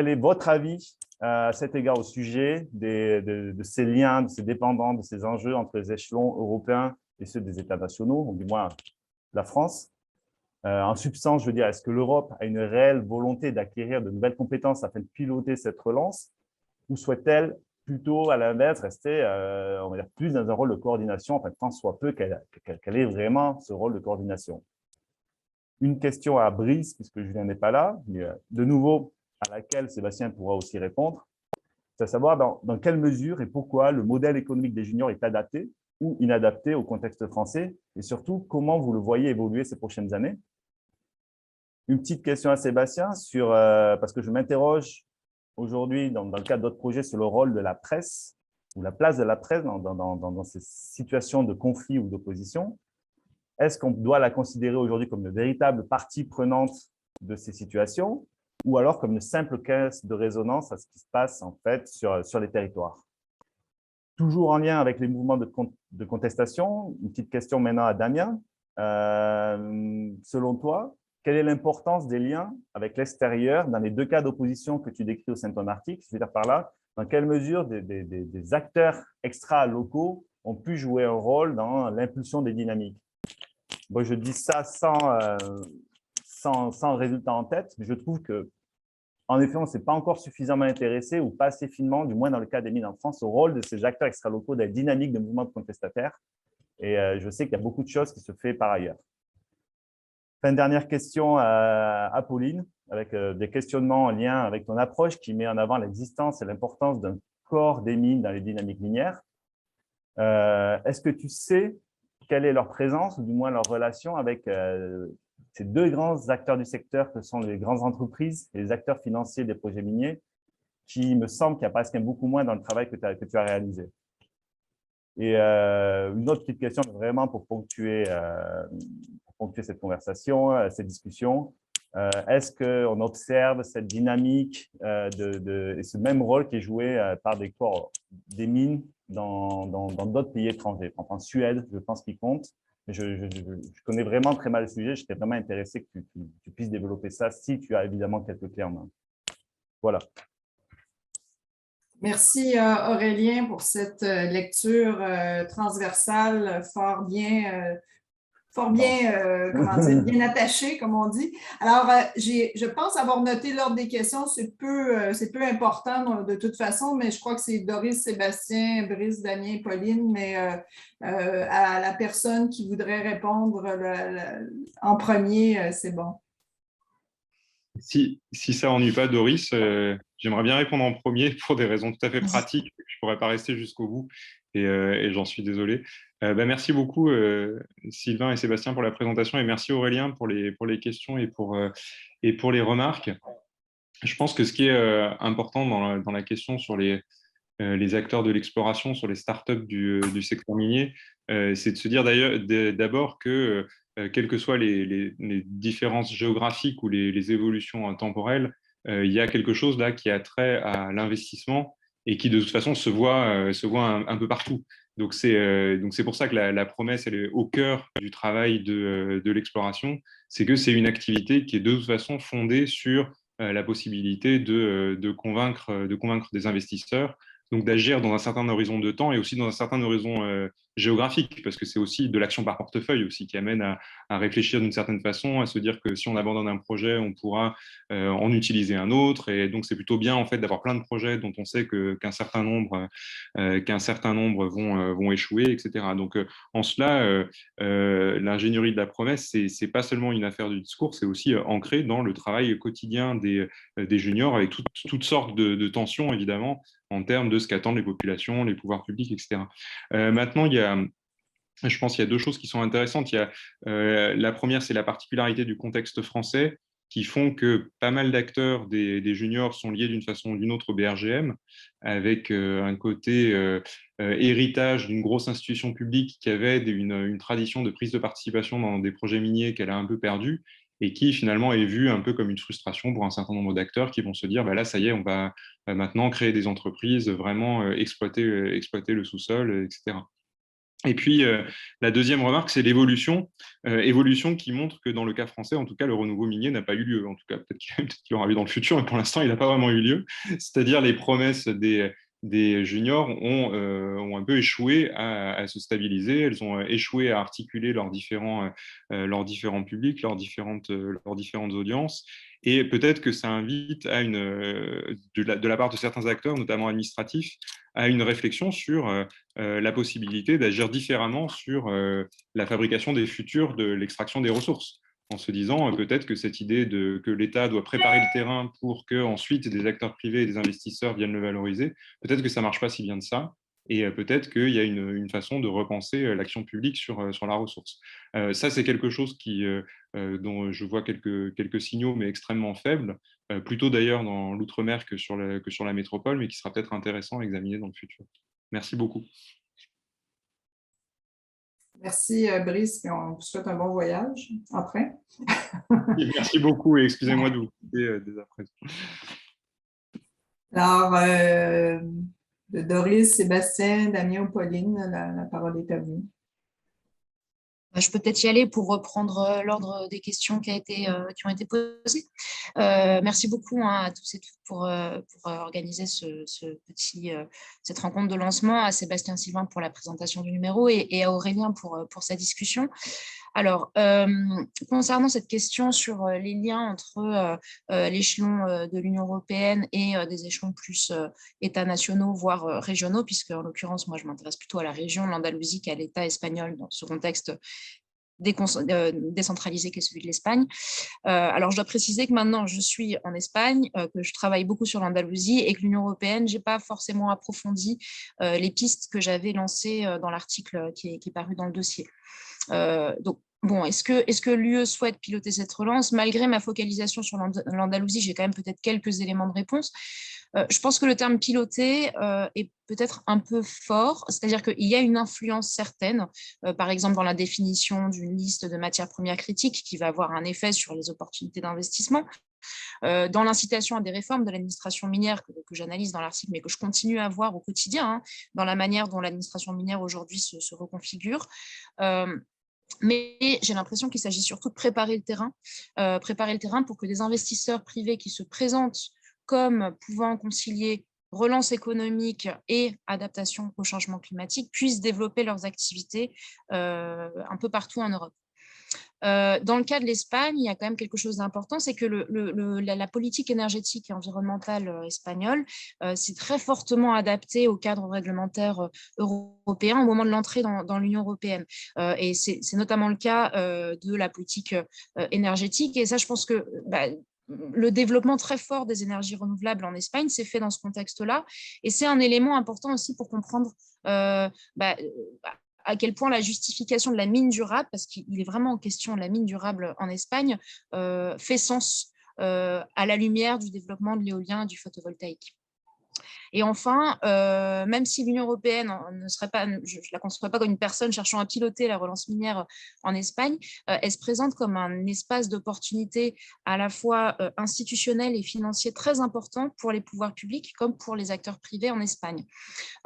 est votre avis à cet égard au sujet de ces liens, de ces dépendants, de ces enjeux entre les échelons européens et ceux des États nationaux, ou du moins la France? En substance, je veux dire, est-ce que l'Europe a une réelle volonté d'acquérir de nouvelles compétences afin de piloter cette relance, ou souhaite-t-elle plutôt, à l'inverse, rester, on va dire, plus dans un rôle de coordination, enfin, tant soit peu qu'elle ait vraiment ce rôle de coordination? Une question à Brice, puisque Julien n'est pas là, mais de nouveau, à laquelle Sébastien pourra aussi répondre, c'est à savoir dans quelle mesure et pourquoi le modèle économique des juniors est adapté ou inadapté au contexte français, et surtout, comment vous le voyez évoluer ces prochaines années. Une petite question à Sébastien, parce que je m'interroge aujourd'hui, dans le cadre d'autres projets, sur le rôle de la presse, ou la place de la presse dans ces situations de conflit ou d'opposition. Est-ce qu'on doit la considérer aujourd'hui comme une véritable partie prenante de ces situations, ou alors comme une simple caisse de résonance à ce qui se passe en fait sur les territoires? Toujours en lien avec les mouvements de contestation, une petite question maintenant à Damien. Selon toi, quelle est l'importance des liens avec l'extérieur dans les deux cas d'opposition que tu décris au sein de ton article? Je veux dire par là, dans quelle mesure des acteurs extra-locaux ont pu jouer un rôle dans l'impulsion des dynamiques? Bon, je dis ça sans résultat en tête, mais je trouve que, en effet, on ne s'est pas encore suffisamment intéressé, ou pas assez finement, du moins dans le cas des mines en France, au rôle de ces acteurs extra-locaux, des dynamiques de mouvements de contestataires. Et je sais qu'il y a beaucoup de choses qui se font par ailleurs. Enfin, une dernière question à Pauline, avec des questionnements en lien avec ton approche qui met en avant l'existence et l'importance d'un corps des mines dans les dynamiques minières. Est-ce que tu sais quelle est leur présence, ou du moins leur relation avec ces deux grands acteurs du secteur que sont les grandes entreprises et les acteurs financiers des projets miniers, qui me semble qu'il apparaissent quand même beaucoup moins dans le travail que tu as réalisé? Et une autre petite question, vraiment pour ponctuer cette conversation, cette discussion. Est-ce qu'on observe cette dynamique et ce même rôle qui est joué par des corps des mines dans d'autres pays étrangers? En Suède, je pense qu'il compte. Mais je connais vraiment très mal le sujet. J'étais vraiment intéressé que tu puisses développer ça, si tu as évidemment quelques clés en main. Voilà. Merci Aurélien pour cette lecture transversale fort bien comment dire, bien attachée, comme on dit. Alors, je pense avoir noté l'ordre des questions. C'est peu important de toute façon, mais je crois que c'est Doris, Sébastien, Brice, Damien, Pauline, mais à la personne qui voudrait répondre en premier, c'est bon. Si ça ennuie pas, Doris, j'aimerais bien répondre en premier pour des raisons tout à fait pratiques. Je ne pourrais pas rester jusqu'au bout et j'en suis désolé. Merci beaucoup, Sylvain et Sébastien, pour la présentation, et merci Aurélien pour les questions et pour les remarques. Je pense que ce qui est important dans la question sur les acteurs de l'exploration, sur les startups du secteur minier, c'est de se dire d'abord que quelles que soient les différences géographiques ou les évolutions temporelles, il y a quelque chose là qui a trait à l'investissement et qui de toute façon se voit un peu partout. Donc c'est pour ça que la promesse, elle est au cœur du travail de l'exploration, c'est que c'est une activité qui est de toute façon fondée sur la possibilité de convaincre des investisseurs donc d'agir dans un certain horizon de temps et aussi dans un certain horizon géographique, parce que c'est aussi de l'action par portefeuille aussi qui amène à réfléchir d'une certaine façon, à se dire que si on abandonne un projet, on pourra en utiliser un autre. Et donc, c'est plutôt bien en fait d'avoir plein de projets dont on sait qu'un certain nombre vont échouer, etc. Donc, en cela, l'ingénierie de la promesse, c'est pas seulement une affaire du discours, c'est aussi ancré dans le travail quotidien des juniors avec toutes sortes de tensions, évidemment, en termes de ce qu'attendent les populations, les pouvoirs publics, etc. Maintenant, je pense qu'il y a deux choses qui sont intéressantes. La première, c'est la particularité du contexte français qui font que pas mal d'acteurs des juniors sont liés d'une façon ou d'une autre au BRGM, avec un côté héritage d'une grosse institution publique qui avait une tradition de prise de participation dans des projets miniers qu'elle a un peu perdu et qui finalement est vue un peu comme une frustration pour un certain nombre d'acteurs qui vont se dire, bah là, ça y est, on va maintenant créer des entreprises, vraiment exploiter le sous-sol, etc. Et puis, la deuxième remarque, c'est évolution qui montre que dans le cas français, en tout cas, le renouveau minier n'a pas eu lieu. En tout cas, peut-être qu'il aura lieu dans le futur, mais pour l'instant, il n'a pas vraiment eu lieu. C'est-à-dire les promesses des juniors ont un peu échoué à se stabiliser. Elles ont échoué à articuler leurs différents publics, leurs différentes audiences. Et peut-être que ça invite de la part de certains acteurs, notamment administratifs, à une réflexion sur la possibilité d'agir différemment sur la fabrication des futurs de l'extraction des ressources, en se disant peut-être que cette idée que l'État doit préparer le terrain pour que ensuite des acteurs privés et des investisseurs viennent le valoriser, peut-être que ça ne marche pas si bien de ça. Et peut-être qu'il y a une façon de repenser l'action publique sur la ressource. Ça, c'est quelque chose dont je vois quelques signaux, mais extrêmement faibles, plutôt d'ailleurs dans l'outre-mer que sur la métropole, mais qui sera peut-être intéressant à examiner dans le futur. Merci beaucoup. Merci, Brice, et on vous souhaite un bon voyage après. Merci beaucoup et excusez-moi de vous couper dès après. Alors, Doris, Sébastien, Damien ou Pauline, la parole est à vous. Je peux peut-être y aller pour reprendre l'ordre des questions qui ont été posées. Merci beaucoup à tous et toutes pour organiser cette rencontre de lancement, à Sébastien Sylvain pour la présentation du numéro et à Aurélien pour sa discussion. Alors, concernant cette question sur les liens entre l'échelon de l'Union européenne et des échelons plus États nationaux, voire régionaux, puisque en l'occurrence, moi, je m'intéresse plutôt à la région, l'Andalousie, qu'à l'État espagnol dans ce contexte décentralisé qui est celui de l'Espagne. Alors, je dois préciser que maintenant, je suis en Espagne, que je travaille beaucoup sur l'Andalousie et que l'Union européenne, je n'ai pas forcément approfondi les pistes que j'avais lancées dans l'article qui est paru dans le dossier. Donc, bon, est-ce que l'UE souhaite piloter cette relance? Malgré ma focalisation sur l'Andalousie, j'ai quand même peut-être quelques éléments de réponse. Je pense que le terme piloter est peut-être un peu fort, c'est-à-dire qu'il y a une influence certaine, par exemple dans la définition d'une liste de matières premières critiques qui va avoir un effet sur les opportunités d'investissement, dans l'incitation à des réformes de l'administration minière que j'analyse dans l'article, mais que je continue à voir au quotidien, dans la manière dont l'administration minière aujourd'hui se reconfigure. Mais j'ai l'impression qu'il s'agit surtout de préparer le terrain pour que des investisseurs privés qui se présentent comme pouvant concilier relance économique et adaptation au changement climatique puissent développer leurs activités un peu partout en Europe. Dans le cas de l'Espagne, il y a quand même quelque chose d'important, c'est que la politique énergétique et environnementale espagnole s'est très fortement adaptée au cadre réglementaire européen au moment de l'entrée dans l'Union européenne. Et c'est notamment le cas de la politique énergétique. Et ça, je pense que le développement très fort des énergies renouvelables en Espagne s'est fait dans ce contexte-là. Et c'est un élément important aussi pour comprendre à quel point la justification de la mine durable, parce qu'il est vraiment en question de la mine durable en Espagne, fait sens à la lumière du développement de l'éolien et du photovoltaïque. Et enfin, même si l'Union européenne ne serait pas, je ne la conçois pas comme une personne cherchant à piloter la relance minière en Espagne, elle se présente comme un espace d'opportunité à la fois institutionnel et financier très important pour les pouvoirs publics comme pour les acteurs privés en Espagne.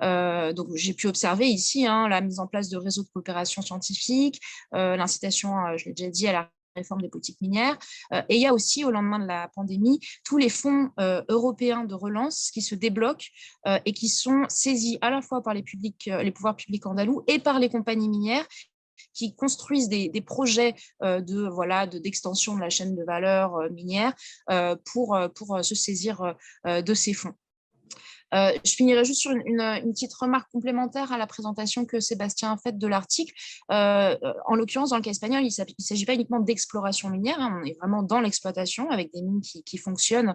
Donc, j'ai pu observer ici la mise en place de réseaux de coopération scientifique, l'incitation, je l'ai déjà dit, à la réforme des politiques minières. Et il y a aussi, au lendemain de la pandémie, tous les fonds européens de relance qui se débloquent et qui sont saisis à la fois par les pouvoirs publics andalous et par les compagnies minières qui construisent des projets d'extension de la chaîne de valeur minière pour se saisir de ces fonds. Je finirai juste sur une petite remarque complémentaire à la présentation que Sébastien a faite de l'article. En l'occurrence, dans le cas espagnol, il ne s'agit pas uniquement d'exploration minière, hein, on est vraiment dans l'exploitation avec des mines qui fonctionnent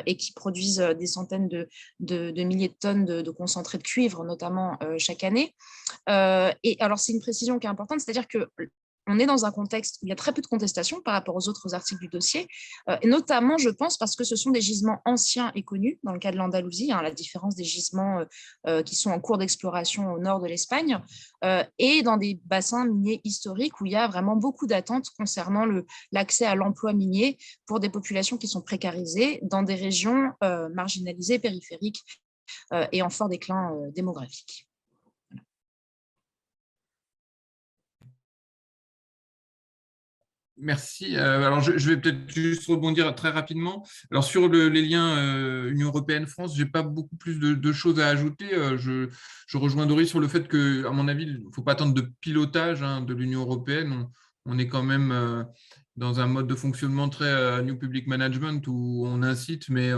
et qui produisent des centaines de milliers de tonnes de concentré de cuivre, notamment chaque année. Et alors, c'est une précision qui est importante, c'est-à-dire que on est dans un contexte où il y a très peu de contestations par rapport aux autres articles du dossier, et notamment, je pense, parce que ce sont des gisements anciens et connus, dans le cas de l'Andalousie, hein, la différence des gisements qui sont en cours d'exploration au nord de l'Espagne, et dans des bassins miniers historiques où il y a vraiment beaucoup d'attentes concernant l'accès à l'emploi minier pour des populations qui sont précarisées dans des régions marginalisées, périphériques et en fort déclin démographique. Merci. Alors, je vais peut-être juste rebondir très rapidement. Alors, sur les liens Union européenne-France, je n'ai pas beaucoup plus de choses à ajouter. Je rejoins Doris sur le fait qu'à mon avis, il ne faut pas attendre de pilotage de l'Union européenne. On est quand même dans un mode de fonctionnement très New Public Management où on incite, mais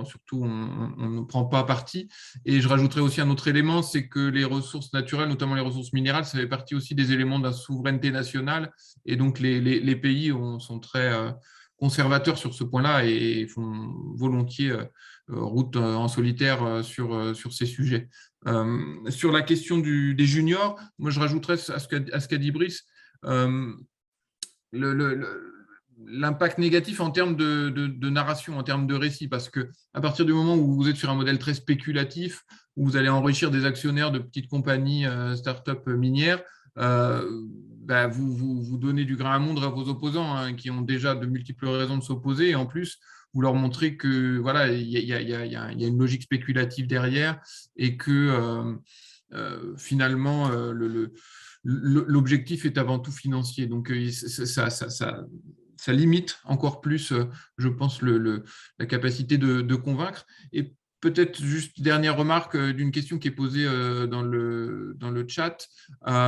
surtout, on ne prend pas parti. Et je rajouterais aussi un autre élément, c'est que les ressources naturelles, notamment les ressources minérales, ça fait partie aussi des éléments de la souveraineté nationale. Et donc, les pays sont très conservateurs sur ce point-là et font volontiers route en solitaire sur ces sujets. Sur la question des juniors, moi, je rajouterais à ce qu'a dit Brice, l'impact négatif en termes de narration, en termes de récit, parce qu'à partir du moment où vous êtes sur un modèle très spéculatif, où vous allez enrichir des actionnaires de petites compagnies start-up minières, vous donnez du grain à moudre à vos opposants qui ont déjà de multiples raisons de s'opposer, et en plus, vous leur montrez que voilà, il y a une logique spéculative derrière et que finalement, l'objectif est avant tout financier. Donc, ça limite encore plus, je pense, la capacité de convaincre. Et peut-être juste dernière remarque d'une question qui est posée dans le chat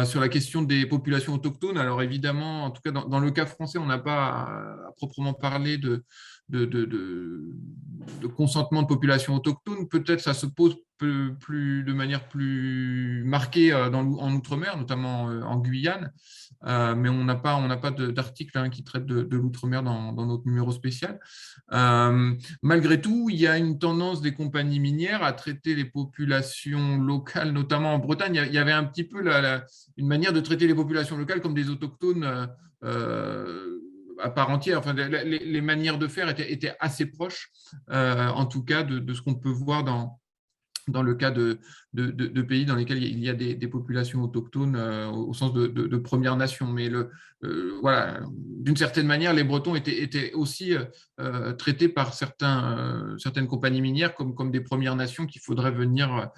sur la question des populations autochtones. Alors évidemment, en tout cas dans le cas français, on n'a pas à proprement parler de consentement de population autochtone. Peut-être ça se pose de manière plus marquée en Outre-mer, notamment en Guyane, mais on n'a pas d'article qui traite de l'Outre-mer dans notre numéro spécial. Malgré tout, il y a une tendance des compagnies minières à traiter les populations locales, notamment en Bretagne. Il y avait un petit peu une manière de traiter les populations locales comme des autochtones à part entière. Enfin, les manières de faire étaient assez proches, en tout cas, de ce qu'on peut voir dans le cas de pays dans lesquels il y a des populations autochtones au sens de Première Nation. Mais voilà, d'une certaine manière, les Bretons étaient aussi traités par certaines compagnies minières comme des Premières Nations qu'il faudrait venir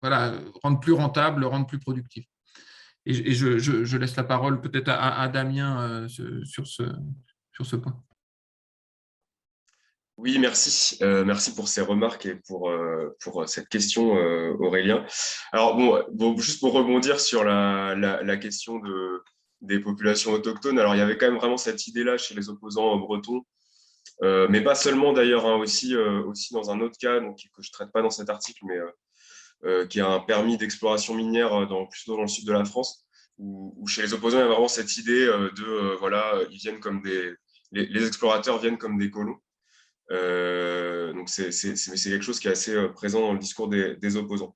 rendre plus rentables, rendre plus productifs. Et je laisse la parole peut-être à Damien sur ce point. Oui, merci. Merci pour ces remarques et pour cette question, Aurélien. Alors, bon, juste pour rebondir sur la question des populations autochtones, alors il y avait quand même vraiment cette idée-là chez les opposants bretons, mais pas seulement d'ailleurs, aussi dans un autre cas donc, que je ne traite pas dans cet article, mais qui a un permis d'exploration minière plutôt dans le sud de la France, où chez les opposants, il y a vraiment cette idée ils viennent comme les explorateurs viennent comme des colons. Donc, c'est quelque chose qui est assez présent dans le discours des opposants.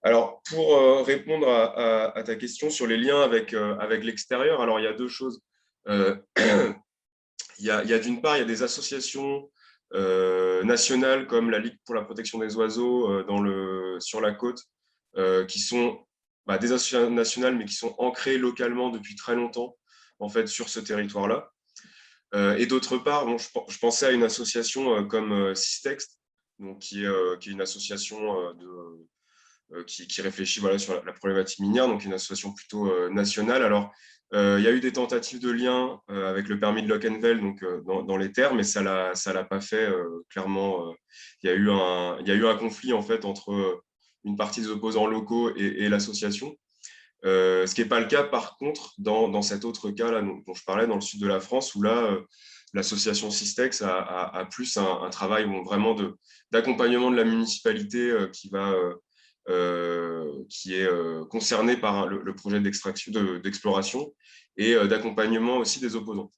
Alors, pour répondre à ta question sur les liens avec l'extérieur, alors il y a deux choses. Il y a d'une part, il y a des associations nationales comme la Ligue pour la protection des oiseaux sur la côte, qui sont des associations nationales, mais qui sont ancrées localement depuis très longtemps, en fait, sur ce territoire-là. Et d'autre part, je pensais à une association comme Systext, donc qui est une association qui réfléchit sur la problématique minière, donc une association plutôt nationale. Alors, Il y a eu des tentatives de lien avec le permis de Locquenvel donc, dans les terres, mais ça l'a pas fait clairement. Il y a eu un conflit en fait entre une partie des opposants locaux et l'association. Ce qui n'est pas le cas, par contre, dans cet autre cas là, dont je parlais, dans le sud de la France, où là, l'association Systex a plus un travail vraiment d'accompagnement de la municipalité qui est concerné par le projet d'exploration et d'accompagnement aussi des opposants.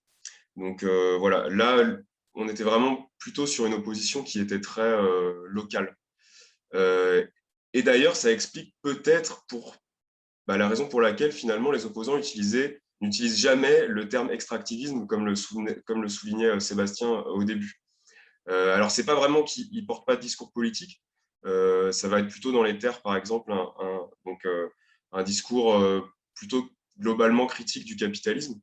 Donc voilà, là, on était vraiment plutôt sur une opposition qui était très locale. Et d'ailleurs, ça explique peut-être la raison pour laquelle finalement les opposants n'utilisent jamais le terme extractivisme, comme le soulignait Sébastien au début. Alors, ce n'est pas vraiment qu'ils ne portent pas de discours politique. Ça va être plutôt dans les terres, par exemple, un discours plutôt globalement critique du capitalisme.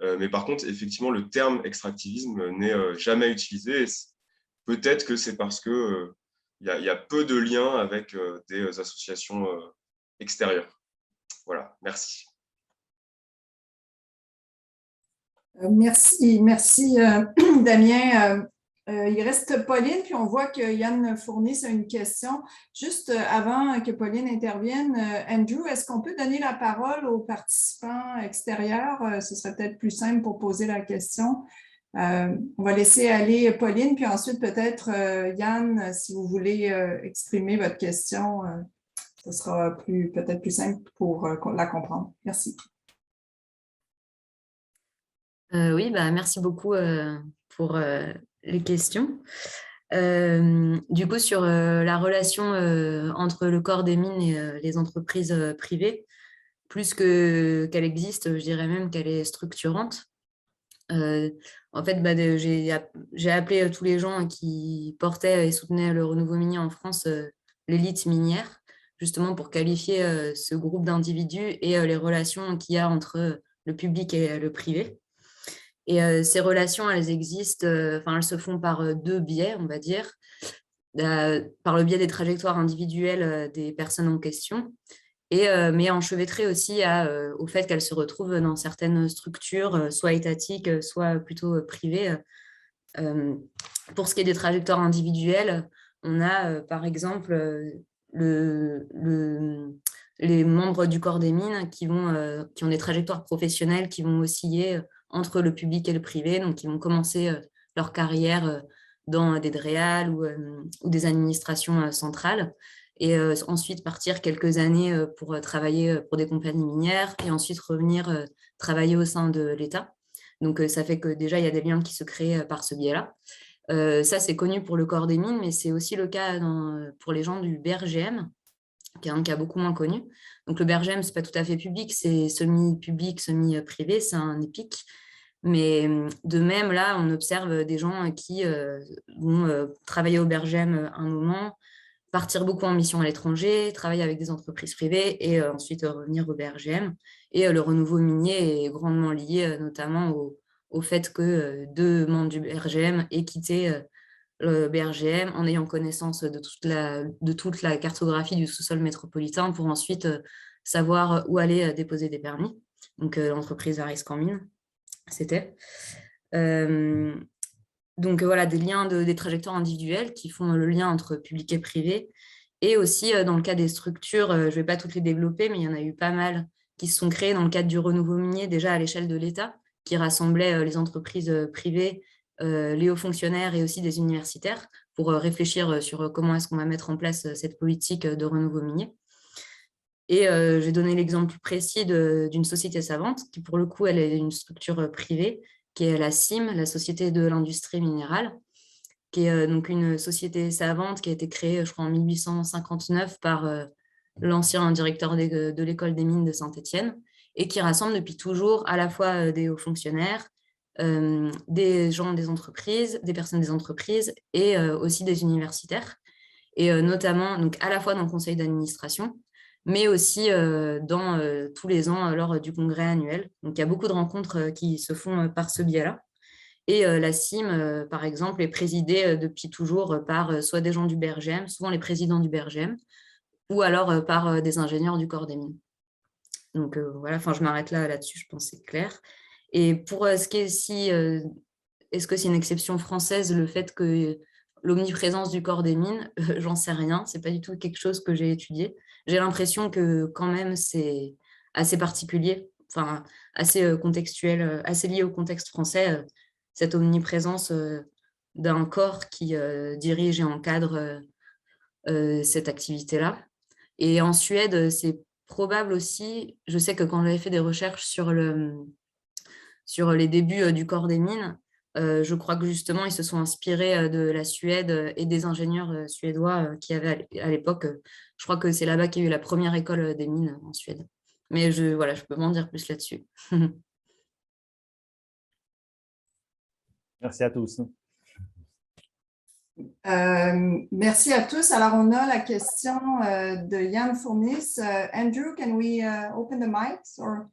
Mais par contre, effectivement, le terme extractivisme n'est jamais utilisé. Peut-être que c'est parce qu'il y a peu de liens avec des associations extérieures. Voilà, merci. Merci Damien. Il reste Pauline, puis on voit que Yann Fourniss a une question. Juste avant que Pauline intervienne, Andrew, est-ce qu'on peut donner la parole aux participants extérieurs? Ce serait peut-être plus simple pour poser la question. On va laisser aller Pauline, puis ensuite peut-être Yann, si vous voulez exprimer votre question, ce sera peut-être plus simple pour la comprendre. Merci. Oui, merci beaucoup pour les questions. Du coup, sur la relation entre le corps des mines et les entreprises privées, plus qu'elle existe, je dirais même qu'elle est structurante. En fait, j'ai appelé tous les gens qui portaient et soutenaient le renouveau minier en France l'élite minière, justement pour qualifier ce groupe d'individus et les relations qu'il y a entre le public et le privé. Et ces relations, elles existent, elles se font par deux biais, on va dire, par le biais des trajectoires individuelles des personnes en question, mais enchevêtrées aussi au fait qu'elles se retrouvent dans certaines structures, soit étatiques, soit plutôt privées. Pour ce qui est des trajectoires individuelles, on a par exemple les membres du corps des mines qui ont des trajectoires professionnelles qui vont osciller entre le public et le privé, donc ils vont commencer leur carrière dans des DREAL ou des administrations centrales, et ensuite partir quelques années pour travailler pour des compagnies minières, et ensuite revenir travailler au sein de l'État. Donc ça fait que déjà, il y a des liens qui se créent par ce biais-là. Ça, c'est connu pour le corps des mines, mais c'est aussi le cas pour les gens du BRGM, qui est un cas beaucoup moins connu. Donc le BRGM, ce n'est pas tout à fait public, c'est semi-public, semi-privé, c'est un EPIC. Mais de même, là, on observe des gens qui vont travailler au BRGM un moment, partir beaucoup en mission à l'étranger, travailler avec des entreprises privées et ensuite revenir au BRGM. Et le renouveau minier est grandement lié notamment au fait que deux membres du BRGM aient quitté le BRGM en ayant connaissance de toute la cartographie du sous-sol métropolitain pour ensuite savoir où aller déposer des permis. Donc, l'entreprise à risque en mine. C'était. Donc voilà, des liens, des trajectoires individuelles qui font le lien entre public et privé. Et aussi, dans le cas des structures, je ne vais pas toutes les développer, mais il y en a eu pas mal qui se sont créées dans le cadre du renouveau minier, déjà à l'échelle de l'État, qui rassemblait les entreprises privées, les hauts fonctionnaires et aussi des universitaires pour réfléchir sur comment est-ce qu'on va mettre en place cette politique de renouveau minier. Et j'ai donné l'exemple plus précis d'une société savante, qui pour le coup, elle est une structure privée, qui est la CIM, la Société de l'Industrie Minérale, qui est donc une société savante qui a été créée, je crois, en 1859 par l'ancien directeur de l'école des mines de Saint-Étienne, et qui rassemble depuis toujours à la fois des hauts fonctionnaires, des gens des entreprises, des personnes des entreprises, et aussi des universitaires, et notamment donc, à la fois dans le conseil d'administration, mais aussi tous les ans lors du congrès annuel. Donc, il y a beaucoup de rencontres qui se font par ce biais-là. Et la CIM, par exemple, est présidée depuis toujours par soit des gens du BRGM, souvent les présidents du BRGM, ou alors par des ingénieurs du corps des mines. Donc voilà, enfin, je m'arrête là-dessus, je pense que c'est clair. Et pour ce qui est si, est-ce que c'est une exception française, le fait que l'omniprésence du corps des mines, j'en sais rien, c'est pas du tout quelque chose que j'ai étudié. J'ai l'impression que quand même c'est assez particulier, enfin assez contextuel, assez lié au contexte français, cette omniprésence d'un corps qui dirige et encadre cette activité-là. Et en Suède, c'est probable aussi, je sais que quand j'avais fait des recherches sur les débuts du corps des mines, je crois que justement, ils se sont inspirés de la Suède et des ingénieurs suédois qui avaient à l'époque. Je crois que c'est là-bas qu'il y a eu la première école des mines en Suède. Mais voilà, je peux m'en dire plus là-dessus. Merci à tous. Merci à tous. Alors, on a la question de Yann Fournis. Andrew, can we open the mics? Or...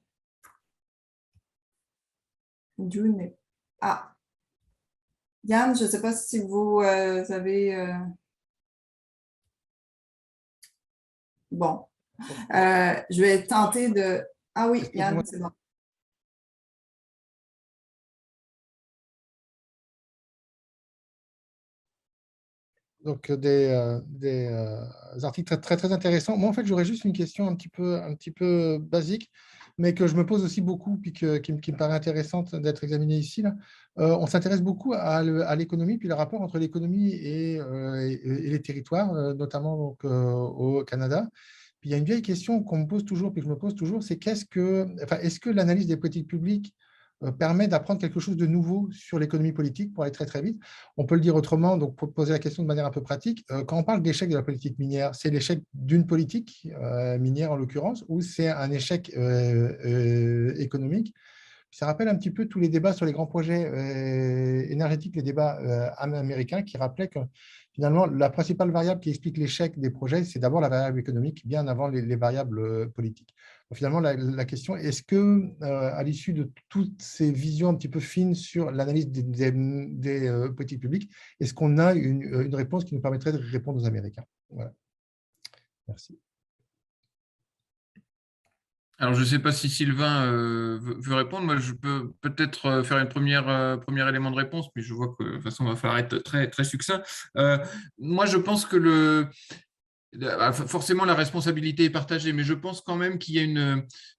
Andrew, ah. Yann, je ne sais pas si vous avez... Bon. Je vais tenter de... Ah oui, Yann, c'est bon. Donc, des articles très, très intéressants. Moi, en fait, j'aurais juste une question un petit peu basique, mais que je me pose aussi beaucoup, puis qui me paraît intéressante d'être examinée ici. Là. On s'intéresse beaucoup à l'économie, puis le rapport entre l'économie et les territoires, notamment donc, au Canada. Puis il y a une vieille question qu'on me pose toujours, puis que je me pose toujours, c'est est-ce que l'analyse des politiques publiques permet d'apprendre quelque chose de nouveau sur l'économie politique, pour aller très très vite. On peut le dire autrement, donc pour poser la question de manière un peu pratique, quand on parle d'échec de la politique minière, c'est l'échec d'une politique minière en l'occurrence, ou c'est un échec économique? Ça rappelle un petit peu tous les débats sur les grands projets énergétiques, les débats américains, qui rappelaient que finalement, la principale variable qui explique l'échec des projets, c'est d'abord la variable économique, bien avant les variables politiques. Donc, finalement, la question, est-ce que, à l'issue de toutes ces visions un petit peu fines sur l'analyse des politiques publiques, est-ce qu'on a une réponse qui nous permettrait de répondre aux Américains? Voilà. Merci. Alors, je ne sais pas si Sylvain veut répondre. Moi, je peux peut-être faire un premier élément de réponse, mais je vois que de toute façon, il va falloir être très, très succinct. Moi, je pense que forcément, la responsabilité est partagée, mais je pense quand même qu'il y a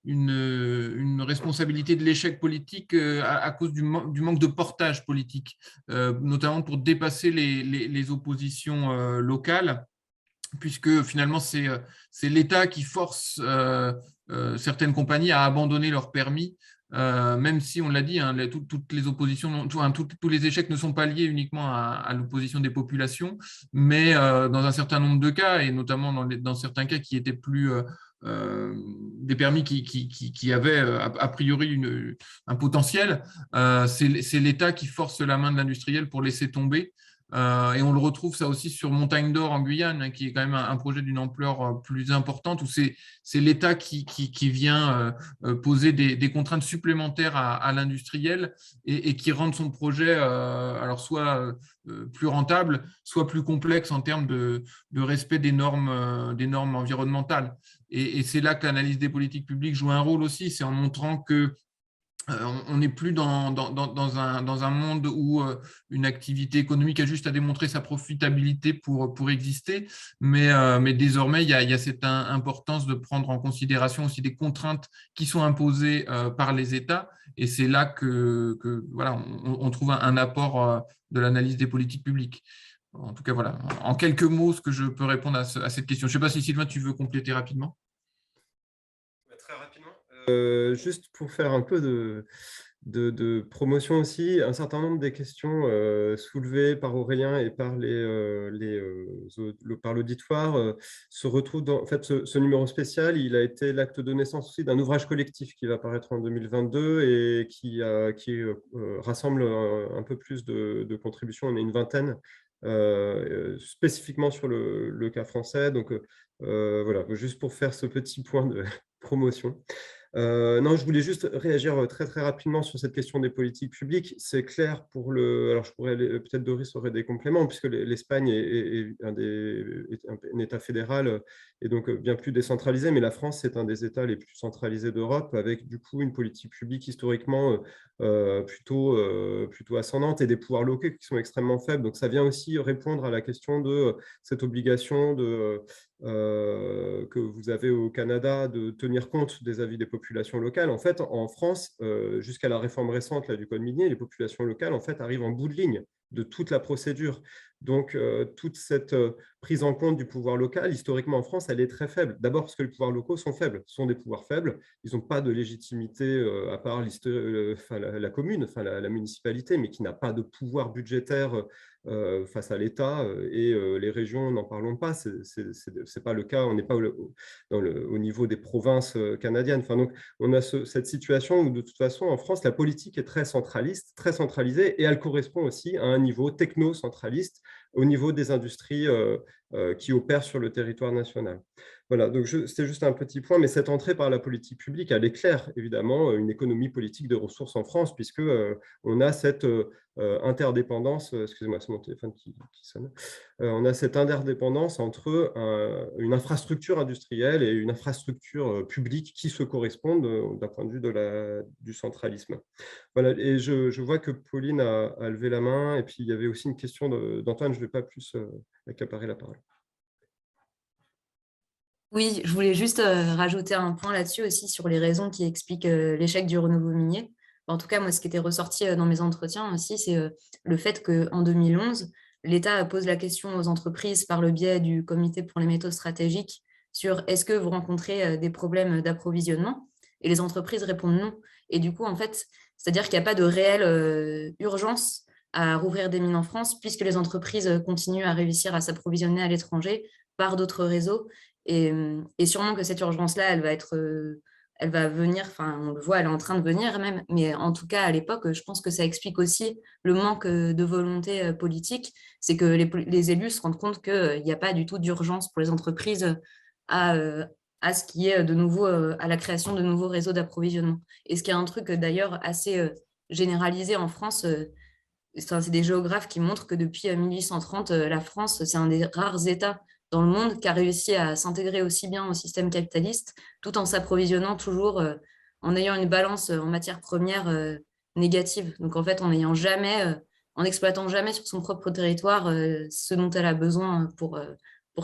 une responsabilité de l'échec politique à cause du manque de portage politique, notamment pour dépasser les oppositions locales, puisque finalement, c'est l'État qui force certaines compagnies à abandonner leur permis, même si, on l'a dit, hein, toutes les oppositions, tous les échecs ne sont pas liés uniquement à l'opposition des populations, mais dans un certain nombre de cas, et notamment dans certains cas qui étaient plus des permis qui avaient a priori un potentiel, c'est l'État qui force la main de l'industriel pour laisser tomber. Et on le retrouve ça aussi sur Montagne d'Or en Guyane, hein, qui est quand même un projet d'une ampleur plus importante, où c'est l'État qui vient poser des contraintes supplémentaires à l'industriel et qui rendent son projet alors soit plus rentable, soit plus complexe en termes de respect des normes environnementales. Et c'est là que l'analyse des politiques publiques joue un rôle aussi, c'est en montrant que on n'est plus dans un monde où une activité économique a juste à démontrer sa profitabilité pour exister, mais désormais, il y a cette importance de prendre en considération aussi des contraintes qui sont imposées par les États, et c'est là que voilà, on trouve un apport de l'analyse des politiques publiques. En tout cas, voilà, en quelques mots, ce que je peux répondre à cette question. Je ne sais pas si Sylvain, tu veux compléter rapidement. Très rapidement. Juste pour faire un peu de promotion aussi, un certain nombre des questions soulevées par Aurélien et par par l'auditoire se retrouvent dans en fait, ce numéro spécial. Il a été l'acte de naissance aussi d'un ouvrage collectif qui va paraître en 2022 et qui rassemble un peu plus de contributions. On est une vingtaine spécifiquement sur le cas français. Donc voilà, juste pour faire ce petit point de promotion. Non, je voulais juste réagir très très rapidement sur cette question des politiques publiques. C'est clair pour le. Alors, je pourrais peut-être Doris aurait des compléments puisque l'Espagne est un État fédéral et donc bien plus décentralisé, mais la France c'est un des États les plus centralisés d'Europe avec du coup une politique publique historiquement plutôt ascendante et des pouvoirs locaux qui sont extrêmement faibles. Donc ça vient aussi répondre à la question de cette obligation que vous avez au Canada de tenir compte des avis des populations locales. En fait, en France, jusqu'à la réforme récente là, du Code minier, les populations locales en fait, arrivent en bout de ligne de toute la procédure. Donc, toute cette prise en compte du pouvoir local, historiquement en France, elle est très faible. D'abord parce que les pouvoirs locaux sont faibles, sont des pouvoirs faibles. Ils n'ont pas de légitimité à part la commune, la municipalité, mais qui n'a pas de pouvoir budgétaire face à l'État et les régions, n'en parlons pas, c'est pas le cas, on n'est pas au niveau des provinces canadiennes. Enfin, donc, on a cette situation où de toute façon en France, la politique est très centraliste, très centralisée et elle correspond aussi à un niveau techno-centraliste au niveau des industries qui opèrent sur le territoire national. Voilà, donc c'est juste un petit point, mais cette entrée par la politique publique, elle éclaire évidemment une économie politique de ressources en France, puisque on a cette interdépendance, excusez-moi, c'est mon téléphone qui sonne, on a cette interdépendance entre une infrastructure industrielle et une infrastructure publique qui se correspondent d'un point de vue du centralisme. Voilà, et je vois que Pauline a levé la main, et puis il y avait aussi une question d'Antoine, je ne vais pas plus accaparer la parole. Oui, je voulais juste rajouter un point là-dessus aussi sur les raisons qui expliquent l'échec du renouveau minier. En tout cas, moi, ce qui était ressorti dans mes entretiens aussi, c'est le fait qu'en 2011, l'État pose la question aux entreprises par le biais du Comité pour les métaux stratégiques sur est-ce que vous rencontrez des problèmes d'approvisionnement? Et les entreprises répondent non. Et du coup, en fait, c'est-à-dire qu'il n'y a pas de réelle urgence à rouvrir des mines en France puisque les entreprises continuent à réussir à s'approvisionner à l'étranger par d'autres réseaux. Et sûrement que cette urgence-là, elle va venir, enfin, on le voit, elle est en train de venir même, mais en tout cas, à l'époque, je pense que ça explique aussi le manque de volonté politique, c'est que les élus se rendent compte qu'il n'y a pas du tout d'urgence pour les entreprises à ce qui est de nouveau, à la création de nouveaux réseaux d'approvisionnement. Et ce qui est un truc d'ailleurs assez généralisé en France, c'est des géographes qui montrent que depuis 1830, la France, c'est un des rares États dans le monde qui a réussi à s'intégrer aussi bien au système capitaliste, tout en s'approvisionnant toujours, en ayant une balance en matières premières négative. Donc en fait, en n'exploitant jamais sur son propre territoire ce dont elle a besoin pour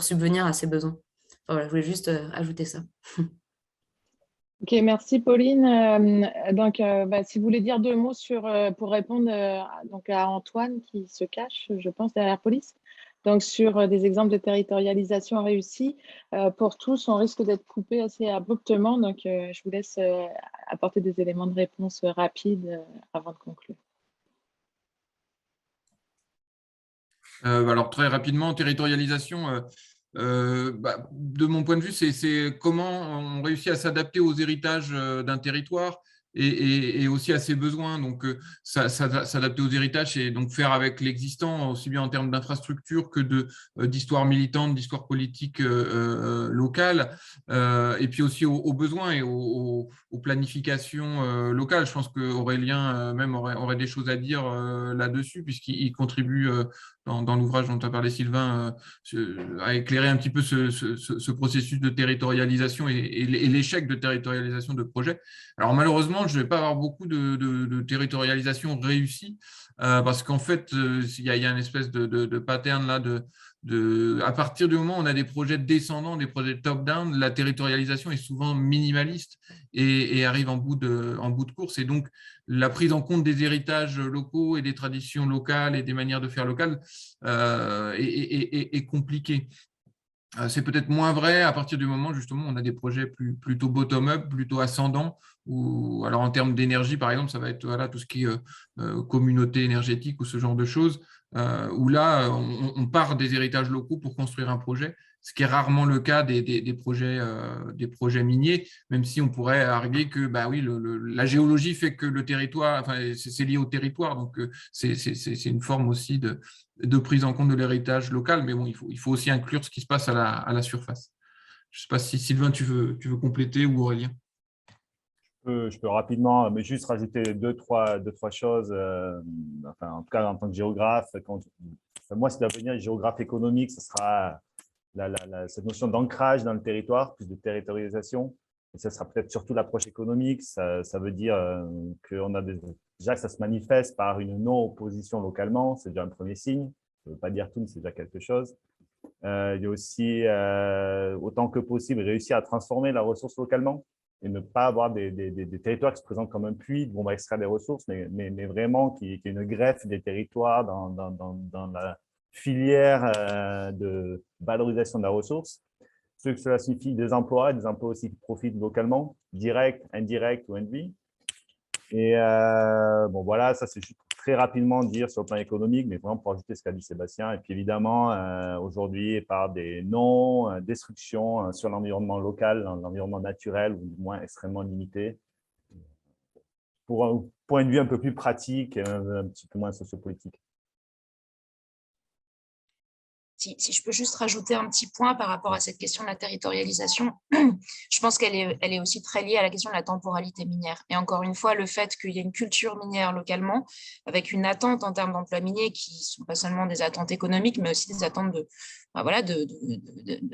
subvenir à ses besoins. Enfin, voilà, je voulais juste ajouter ça. Ok, merci Pauline. Si vous voulez dire 2 mots pour répondre à Antoine qui se cache, je pense, derrière Police. Donc, sur des exemples de territorialisation réussie, pour tous, on risque d'être coupé assez abruptement. Donc, je vous laisse apporter des éléments de réponse rapides avant de conclure. Alors, très rapidement, territorialisation, de mon point de vue, c'est comment on réussit à s'adapter aux héritages d'un territoire et aussi à ses besoins. Donc, s'adapter aux héritages, c'est donc faire avec l'existant, aussi bien en termes d'infrastructure que d'histoire militante, d'histoire politique locale, et puis aussi aux besoins et aux planifications locales. Je pense qu'Aurélien même aurait des choses à dire là-dessus, puisqu'il contribue dans l'ouvrage dont tu as parlé, Sylvain, à éclairer un petit peu ce processus de territorialisation et l'échec de territorialisation de projets. Alors malheureusement, je ne vais pas avoir beaucoup de territorialisation réussie parce qu'en fait, il y a une espèce de pattern là à partir du moment où on a des projets descendants, des projets top-down, la territorialisation est souvent minimaliste et arrive en bout de course. Et donc, la prise en compte des héritages locaux et des traditions locales et des manières de faire locales est compliquée. C'est peut-être moins vrai à partir du moment justement où on a des projets plutôt bottom-up, plutôt ascendants, ou alors en termes d'énergie, par exemple, ça va être tout ce qui est communauté énergétique ou ce genre de choses, où là, on part des héritages locaux pour construire un projet, ce qui est rarement le cas des projets miniers, même si on pourrait arguer que oui, la géologie fait que le territoire, enfin, c'est lié au territoire, donc c'est une forme aussi de prise en compte de l'héritage local, mais bon, il faut aussi inclure ce qui se passe à la surface. Je ne sais pas si Sylvain, tu veux compléter ou Aurélien. je peux rapidement, mais juste rajouter deux, trois choses. Enfin, en tout cas, en tant que géographe, moi, si devenir géographe économique, ce sera cette notion d'ancrage dans le territoire, plus de territorialisation. Et ça sera peut-être surtout l'approche économique. Ça veut dire qu'on a déjà que ça se manifeste par une non-opposition localement. C'est déjà un premier signe. Ça ne veut pas dire tout, mais c'est déjà quelque chose. Il y a aussi, autant que possible, réussir à transformer la ressource localement et ne pas avoir des territoires qui se présentent comme un puits où on va extraire des ressources, mais vraiment qu'il y ait une greffe des territoires dans la filière de valorisation de la ressource. Ce que cela signifie des emplois aussi qui profitent localement, directs, indirects ou induits. Et bon, voilà, ça c'est juste très rapidement dire sur le plan économique, mais vraiment pour ajouter ce qu'a dit Sébastien. Et puis évidemment, aujourd'hui, par des non-destructions sur l'environnement local, l'environnement naturel, ou du moins extrêmement limité, pour un point de vue un peu plus pratique, un petit peu moins sociopolitique. Si je peux juste rajouter un petit point par rapport à cette question de la territorialisation, je pense qu'elle est aussi très liée à la question de la temporalité minière. Et encore une fois, le fait qu'il y ait une culture minière localement, avec une attente en termes d'emploi minier qui ne sont pas seulement des attentes économiques, mais aussi des attentes de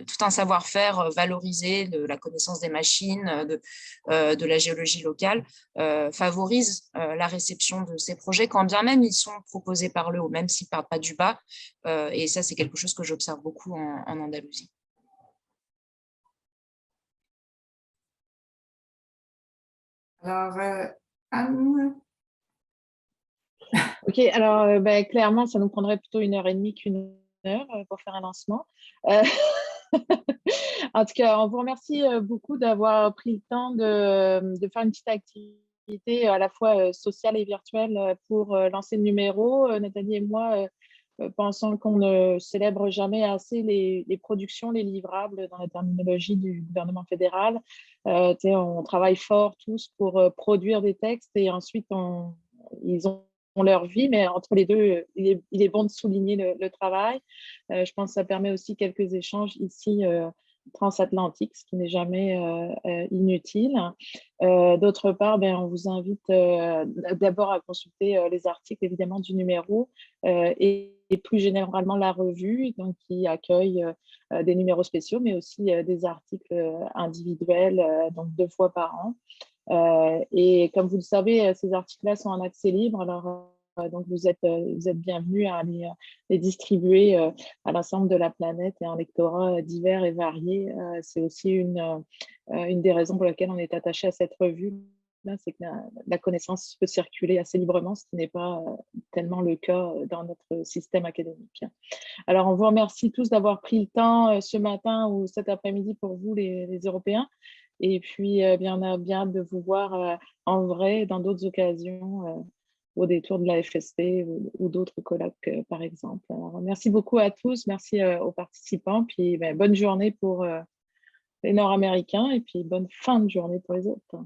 tout un savoir-faire valorisé, de la connaissance des machines, de la géologie locale, favorise la réception de ces projets, quand bien même ils sont proposés par le haut, même s'ils ne partent pas du bas. Et ça, c'est quelque chose que j'observe beaucoup en Andalousie. Alors, Anne? OK, alors clairement, ça nous prendrait plutôt 1h30 qu'1 heure pour faire un lancement. En tout cas, on vous remercie beaucoup d'avoir pris le temps de faire une petite activité à la fois sociale et virtuelle pour lancer le numéro. Nathalie et moi pensons qu'on ne célèbre jamais assez les productions, les livrables dans la terminologie du gouvernement fédéral. On travaille fort tous pour produire des textes et ensuite ils ont leur vie, mais entre les deux, il est bon de souligner le travail. Je pense que ça permet aussi quelques échanges ici transatlantiques, ce qui n'est jamais inutile. D'autre part, on vous invite d'abord à consulter les articles évidemment du numéro et plus généralement la revue, donc, qui accueille des numéros spéciaux, mais aussi des articles individuels, donc 2 fois par an. Et comme vous le savez, ces articles-là sont en accès libre, alors donc vous êtes bienvenus à les distribuer à l'ensemble de la planète et en lectorat divers et variés. C'est aussi une des raisons pour lesquelles on est attaché à cette revue. C'est que la connaissance peut circuler assez librement, ce qui n'est pas tellement le cas dans notre système académique. Alors, on vous remercie tous d'avoir pris le temps ce matin ou cet après-midi pour vous, les Européens. Et puis, on a bien hâte de vous voir en vrai dans d'autres occasions, au détour de la FSP ou d'autres colloques, par exemple. Alors, merci beaucoup à tous, merci aux participants, puis bonne journée pour les Nord-Américains et puis bonne fin de journée pour les autres.